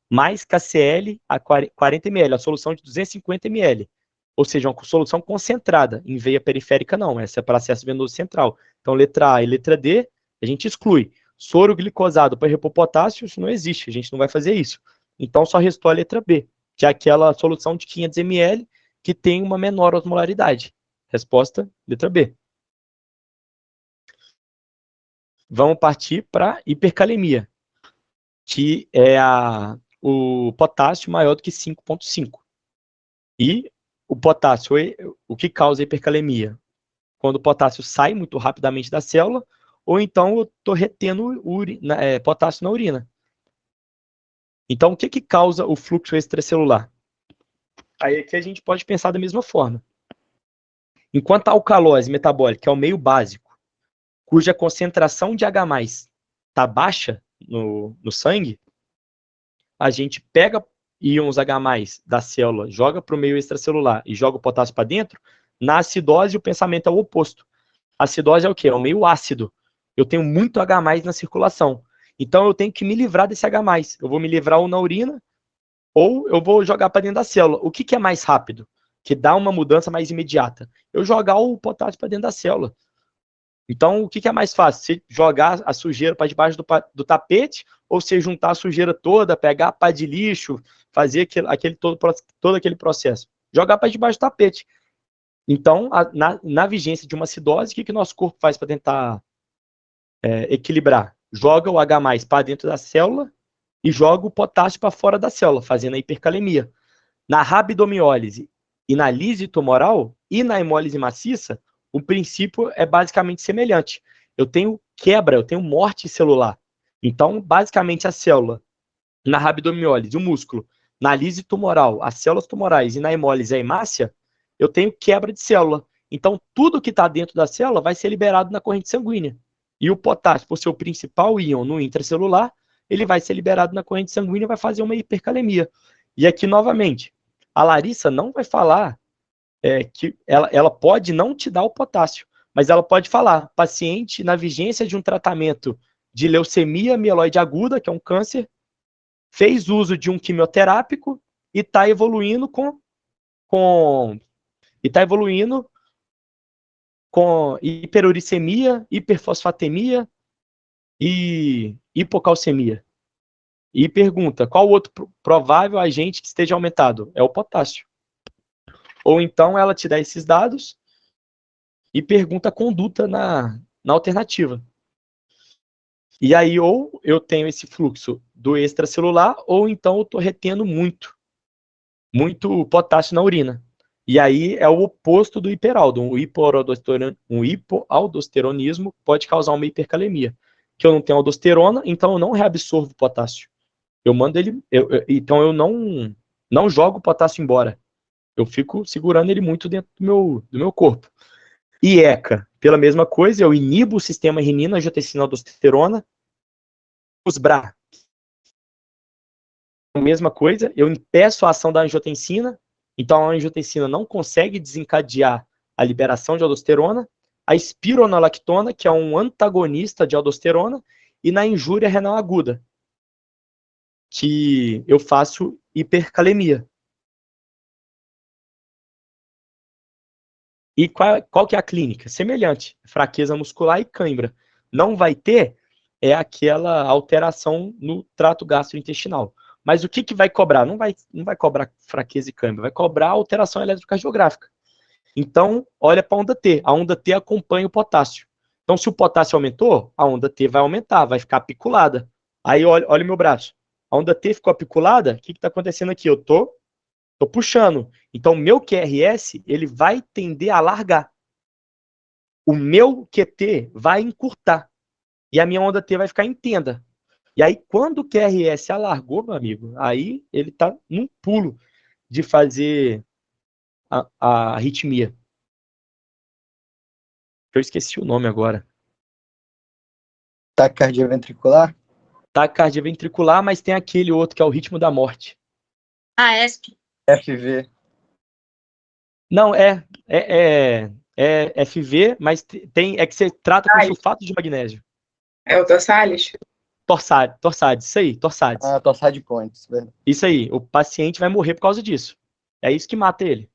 mais KCl a 40 ml, a solução de 250 ml. Ou seja, uma solução concentrada, em veia periférica não, essa é para acesso venoso central. Então, letra A e letra D, a gente exclui. Soro glicosado para repor potássio, isso não existe, a gente não vai fazer isso. Então, só restou a letra B, que é aquela solução de 500 ml que tem uma menor osmolaridade. Resposta, letra B. Vamos partir para hipercalemia, que é o potássio maior do que 5,5. E o potássio, o que causa hipercalemia? Quando o potássio sai muito rapidamente da célula, ou então eu estou retendo potássio na urina. Então, o que causa o fluxo extracelular? Aí aqui a gente pode pensar da mesma forma. Enquanto a alcalose metabólica é o meio básico, cuja concentração de H+ está baixa no sangue, a gente pega íons H+ da célula, joga para o meio extracelular e joga o potássio para dentro. Na acidose, o pensamento é o oposto. A acidose é o quê? É um meio ácido. Eu tenho muito H+ na circulação. Então, eu tenho que me livrar desse H+. Eu vou me livrar ou na urina, ou eu vou jogar para dentro da célula. O que é mais rápido? Que dá uma mudança mais imediata? Eu jogar o potássio para dentro da célula. Então, o que é mais fácil? Você jogar a sujeira para debaixo do tapete, ou você juntar a sujeira toda, pegar a pá de lixo, fazer todo aquele processo? Jogar para debaixo do tapete. Então, na vigência de uma acidose, o que nosso corpo faz para tentar equilibrar? Joga o H+ para dentro da célula e joga o potássio para fora da célula, fazendo a hipercalemia. Na rabdomiólise e na lise tumoral e na hemólise maciça, o princípio é basicamente semelhante. Eu tenho quebra, eu tenho morte celular. Então, basicamente, a célula, na rabdomiólise, o músculo, na lise tumoral, as células tumorais e na hemólise, a hemácia, eu tenho quebra de célula. Então, tudo que está dentro da célula vai ser liberado na corrente sanguínea. E o potássio, por ser o principal íon no intracelular, ele vai ser liberado na corrente sanguínea e vai fazer uma hipercalemia. E aqui, novamente, a Larissa não vai falar que ela pode não te dar o potássio, mas ela pode falar, paciente na vigência de um tratamento de leucemia mieloide aguda, que é um câncer, fez uso de um quimioterápico e está evoluindo com hiperuricemia, hiperfosfatemia e hipocalcemia. E pergunta, qual outro provável agente que esteja aumentado? É o potássio. Ou então ela te dá esses dados e pergunta a conduta na alternativa. E aí, ou eu tenho esse fluxo do extracelular, ou então eu estou retendo muito potássio na urina. E aí é o oposto do hiperaldo. Um hipoaldosteronismo pode causar uma hipercalemia. Que eu não tenho aldosterona, então eu não reabsorvo potássio. Eu mando ele. Então eu não jogo o potássio embora. Eu fico segurando ele muito dentro do meu corpo. E ECA, pela mesma coisa, eu inibo o sistema renina, angiotensina, aldosterona. Os BRA, a mesma coisa, eu impeço a ação da angiotensina, então a angiotensina não consegue desencadear a liberação de aldosterona. A espironolactona, que é um antagonista de aldosterona, e na injúria renal aguda, que eu faço hipercalemia. E qual que é a clínica? Semelhante, fraqueza muscular e cãibra. Não vai ter aquela alteração no trato gastrointestinal. Mas o que vai cobrar? Não vai cobrar fraqueza e cãibra, vai cobrar alteração eletrocardiográfica. Então, olha para a onda T. A onda T acompanha o potássio. Então, se o potássio aumentou, a onda T vai aumentar, vai ficar apiculada. Aí, olha o meu braço. A onda T ficou apiculada, o que está acontecendo aqui? Eu tô puxando. Então, o meu QRS, ele vai tender a largar. O meu QT vai encurtar. E a minha onda T vai ficar em tenda. E aí, quando o QRS alargou, meu amigo, aí ele está num pulo de fazer a arritmia. Eu esqueci o nome agora.
Taquicardia ventricular?
Taquicardia ventricular, mas tem aquele outro que é o ritmo da morte.
ESP.
FV.
Não, é FV, mas é que você trata com sulfato de magnésio.
É o Torsades?
Torsades, isso aí, Torsades.
Ah, Torsades points, velho.
Isso aí, o paciente vai morrer por causa disso. É isso que mata ele.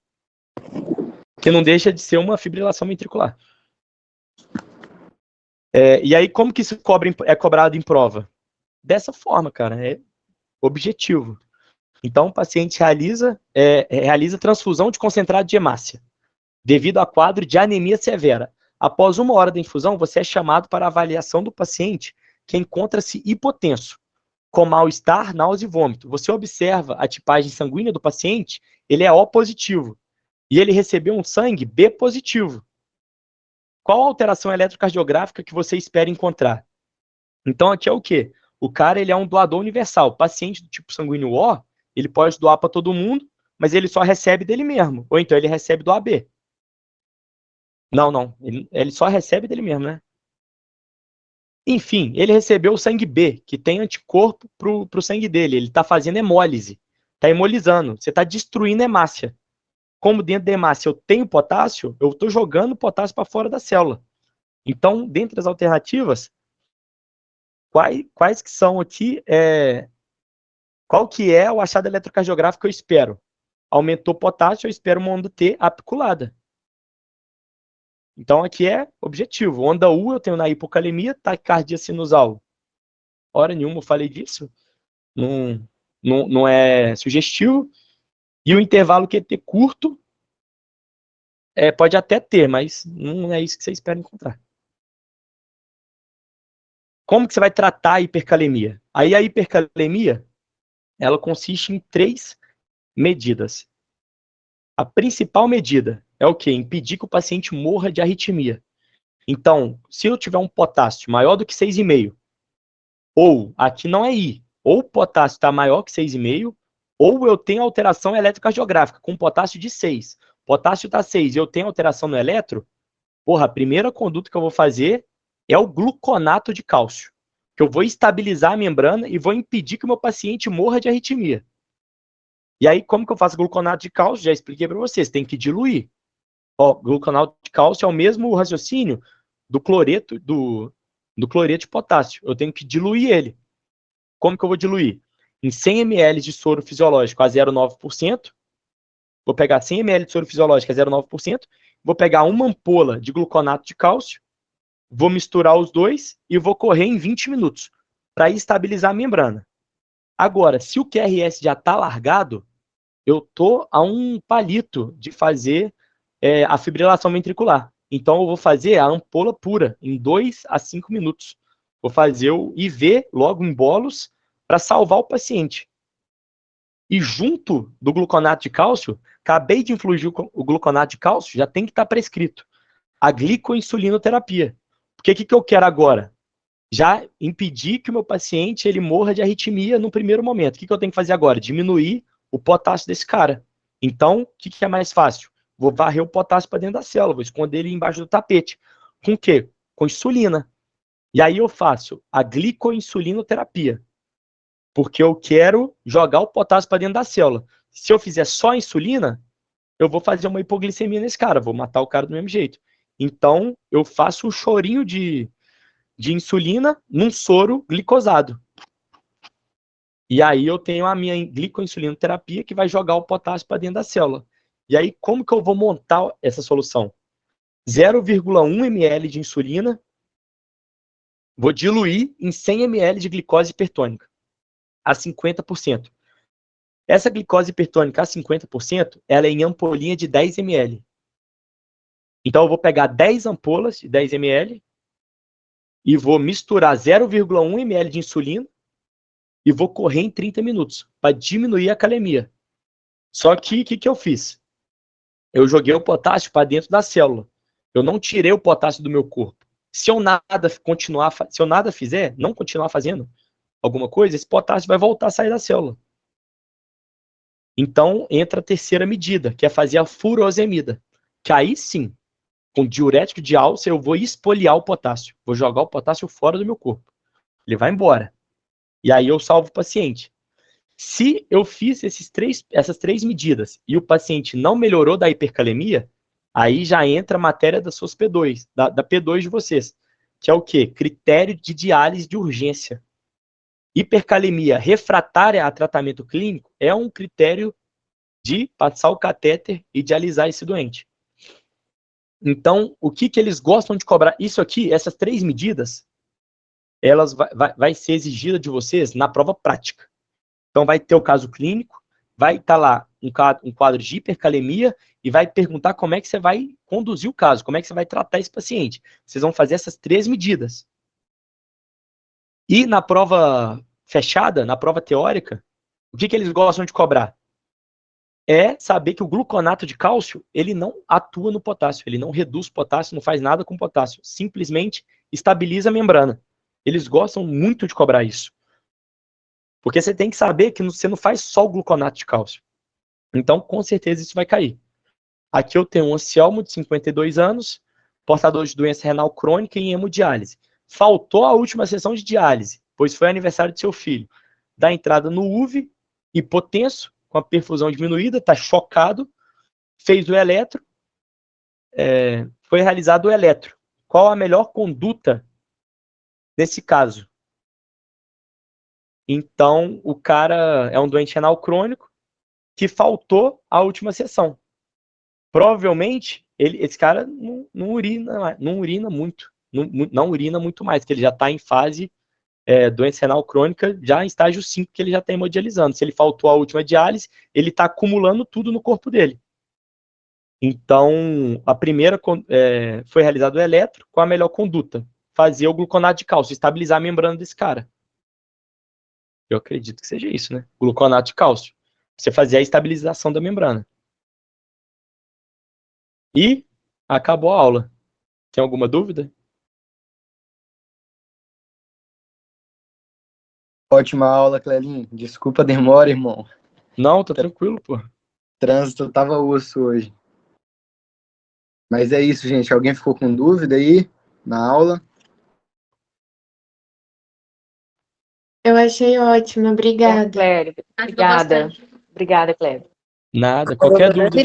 Que não deixa de ser uma fibrilação ventricular. E aí, como que isso é cobrado em prova? Dessa forma, cara, é objetivo. Então, o paciente realiza transfusão de concentrado de hemácia, devido a quadro de anemia severa. Após 1 hora da infusão, você é chamado para a avaliação do paciente que encontra-se hipotenso, com mal-estar, náusea e vômito. Você observa a tipagem sanguínea do paciente, ele é O positivo, e ele recebeu um sangue B positivo. Qual a alteração eletrocardiográfica que você espera encontrar? Então, aqui é o quê? O cara, ele é um doador universal. O paciente do tipo sanguíneo O, ele pode doar para todo mundo, mas ele só recebe dele mesmo. Ou então ele recebe do AB. Não. Ele só recebe dele mesmo, né? Enfim, ele recebeu o sangue B, que tem anticorpo pro sangue dele. Ele está fazendo hemólise. Está hemolizando. Você está destruindo a hemácia. Como dentro da hemácia eu tenho potássio, eu estou jogando potássio para fora da célula. Então, dentre as alternativas, quais que são aqui, qual que é o achado eletrocardiográfico que eu espero? Aumentou potássio, eu espero uma onda T apiculada. Então, aqui é objetivo. Onda U eu tenho na hipocalemia, taquicardia sinusal. Hora nenhuma eu falei disso. Não é sugestivo. E o intervalo QT curto pode até ter, mas não é isso que você espera encontrar. Como que você vai tratar a hipercalemia? Aí a hipercalemia, ela consiste em 3 medidas. A principal medida é o quê? Impedir que o paciente morra de arritmia. Então, se eu tiver um potássio maior do que 6,5, ou aqui não é I, ou o potássio está maior que 6,5, ou eu tenho alteração eletrocardiográfica com potássio de 6. Potássio está 6 e eu tenho alteração no eletro, a primeira conduta que eu vou fazer é o gluconato de cálcio, que eu vou estabilizar a membrana e vou impedir que o meu paciente morra de arritmia. E aí, como que eu faço gluconato de cálcio? Já expliquei para vocês, tem que diluir. Gluconato de cálcio é o mesmo raciocínio do cloreto de potássio. Eu tenho que diluir ele. Como que eu vou diluir? Em 100 ml de soro fisiológico a 0,9%, vou pegar 100 ml de soro fisiológico a 0,9%, vou pegar uma ampola de gluconato de cálcio, vou misturar os dois e vou correr em 20 minutos para estabilizar a membrana. Agora, se o QRS já está largado, eu estou a um palito de fazer a fibrilação ventricular. Então, eu vou fazer a ampola pura em 2 a 5 minutos. Vou fazer o IV logo em bolos para salvar o paciente. E junto do gluconato de cálcio, acabei de infligir o gluconato de cálcio, já tem que estar prescrito a glicoinsulinoterapia. Porque o que eu quero agora? já impedir que o meu paciente ele morra de arritmia no primeiro momento. O que eu tenho que fazer agora? Diminuir o potássio desse cara. Então, o que é mais fácil? Vou varrer o potássio para dentro da célula, vou esconder ele embaixo do tapete. Com o quê? Com insulina. E aí eu faço a glicoinsulinoterapia, porque eu quero jogar o potássio para dentro da célula. Se eu fizer só a insulina, eu vou fazer uma hipoglicemia nesse cara, vou matar o cara do mesmo jeito. Então, eu faço um chorinho de insulina num soro glicosado. E aí eu tenho a minha glicoinsulinoterapia que vai jogar o potássio para dentro da célula. E aí, como que eu vou montar essa solução? 0,1 ml de insulina, vou diluir em 100 ml de glicose hipertônica, a 50%. Essa glicose hipertônica a 50%, ela é em ampolinha de 10 ml. Então eu vou pegar 10 ampolas de 10 ml e vou misturar 0,1 ml de insulina e vou correr em 30 minutos para diminuir a calemia. Só que o que eu fiz? Eu joguei o potássio para dentro da célula. Eu não tirei o potássio do meu corpo. Se eu nada fizer, não continuar fazendo alguma coisa, esse potássio vai voltar a sair da célula. Então entra a terceira medida, que é fazer a furosemida. Que aí sim, com diurético de álcool, eu vou expoliar o potássio. Vou jogar o potássio fora do meu corpo. Ele vai embora. E aí eu salvo o paciente. Se eu fiz essas três medidas e o paciente não melhorou da hipercalemia, aí já entra a matéria das suas P2, da P2 de vocês, que é o quê? Critério de diálise de urgência. Hipercalemia refratária a tratamento clínico é um critério de passar o catéter e dialisar esse doente. Então, o que eles gostam de cobrar? Isso aqui, essas três medidas, elas vai ser exigida de vocês na prova prática. Então, vai ter o caso clínico, vai estar lá um quadro de hipercalemia e vai perguntar como é que você vai conduzir o caso, como é que você vai tratar esse paciente. Vocês vão fazer essas três medidas. E na prova fechada, na prova teórica, o que eles gostam de cobrar? É saber que o gluconato de cálcio, ele não atua no potássio, ele não reduz potássio, não faz nada com potássio, simplesmente estabiliza a membrana. Eles gostam muito de cobrar isso. Porque você tem que saber que você não faz só o gluconato de cálcio. Então, com certeza, isso vai cair. Aqui eu tenho um Anselmo, de 52 anos, portador de doença renal crônica e em hemodiálise. Faltou a última sessão de diálise, pois foi aniversário de seu filho. Dá entrada no UV, hipotenso, com a perfusão diminuída, está chocado, fez o eletro, foi realizado o eletro. Qual a melhor conduta nesse caso? Então, o cara é um doente renal crônico que faltou a última sessão. Provavelmente, esse cara não urina muito. Não urina muito mais, que ele já está em fase doença renal crônica, já em estágio 5, que ele já está hemodializando. Se ele faltou a última diálise, ele está acumulando tudo no corpo dele. Então, a primeira foi realizado o eletro com a melhor conduta. Fazer o gluconato de cálcio, estabilizar a membrana desse cara. Eu acredito que seja isso, né? Gluconato de cálcio. Você fazer a estabilização da membrana. E acabou a aula. Tem alguma dúvida?
Ótima aula, Clelinho. Desculpa a demora, irmão.
Não, tá tranquilo, pô.
Trânsito tava osso hoje. Mas é isso, gente. Alguém ficou com dúvida aí na aula?
Eu achei ótimo, obrigada.
Clério, obrigada. Obrigada, Clério.
Nada. Qualquer dúvida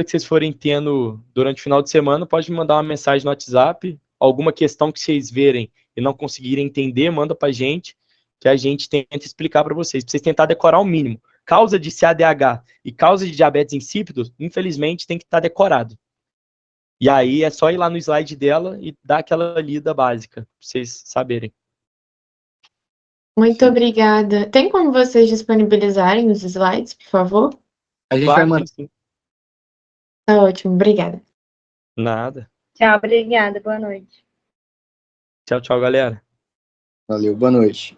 que vocês forem tendo durante o final de semana, pode me mandar uma mensagem no WhatsApp. Alguma questão que vocês verem e não conseguirem entender, manda pra gente, que a gente tenta explicar para vocês. Pra vocês tentar decorar o mínimo. Causa de CADH e causa de diabetes insípido, infelizmente, tem que estar decorado. E aí é só ir lá no slide dela e dar aquela lida básica, pra vocês saberem.
Muito obrigada. Tem como vocês disponibilizarem os slides, por favor?
A gente
Claro,
vai mandar.
sim.
Tá ótimo, obrigada.
Nada.
Tchau, obrigada. Boa noite.
Tchau, tchau, galera.
Valeu, boa noite.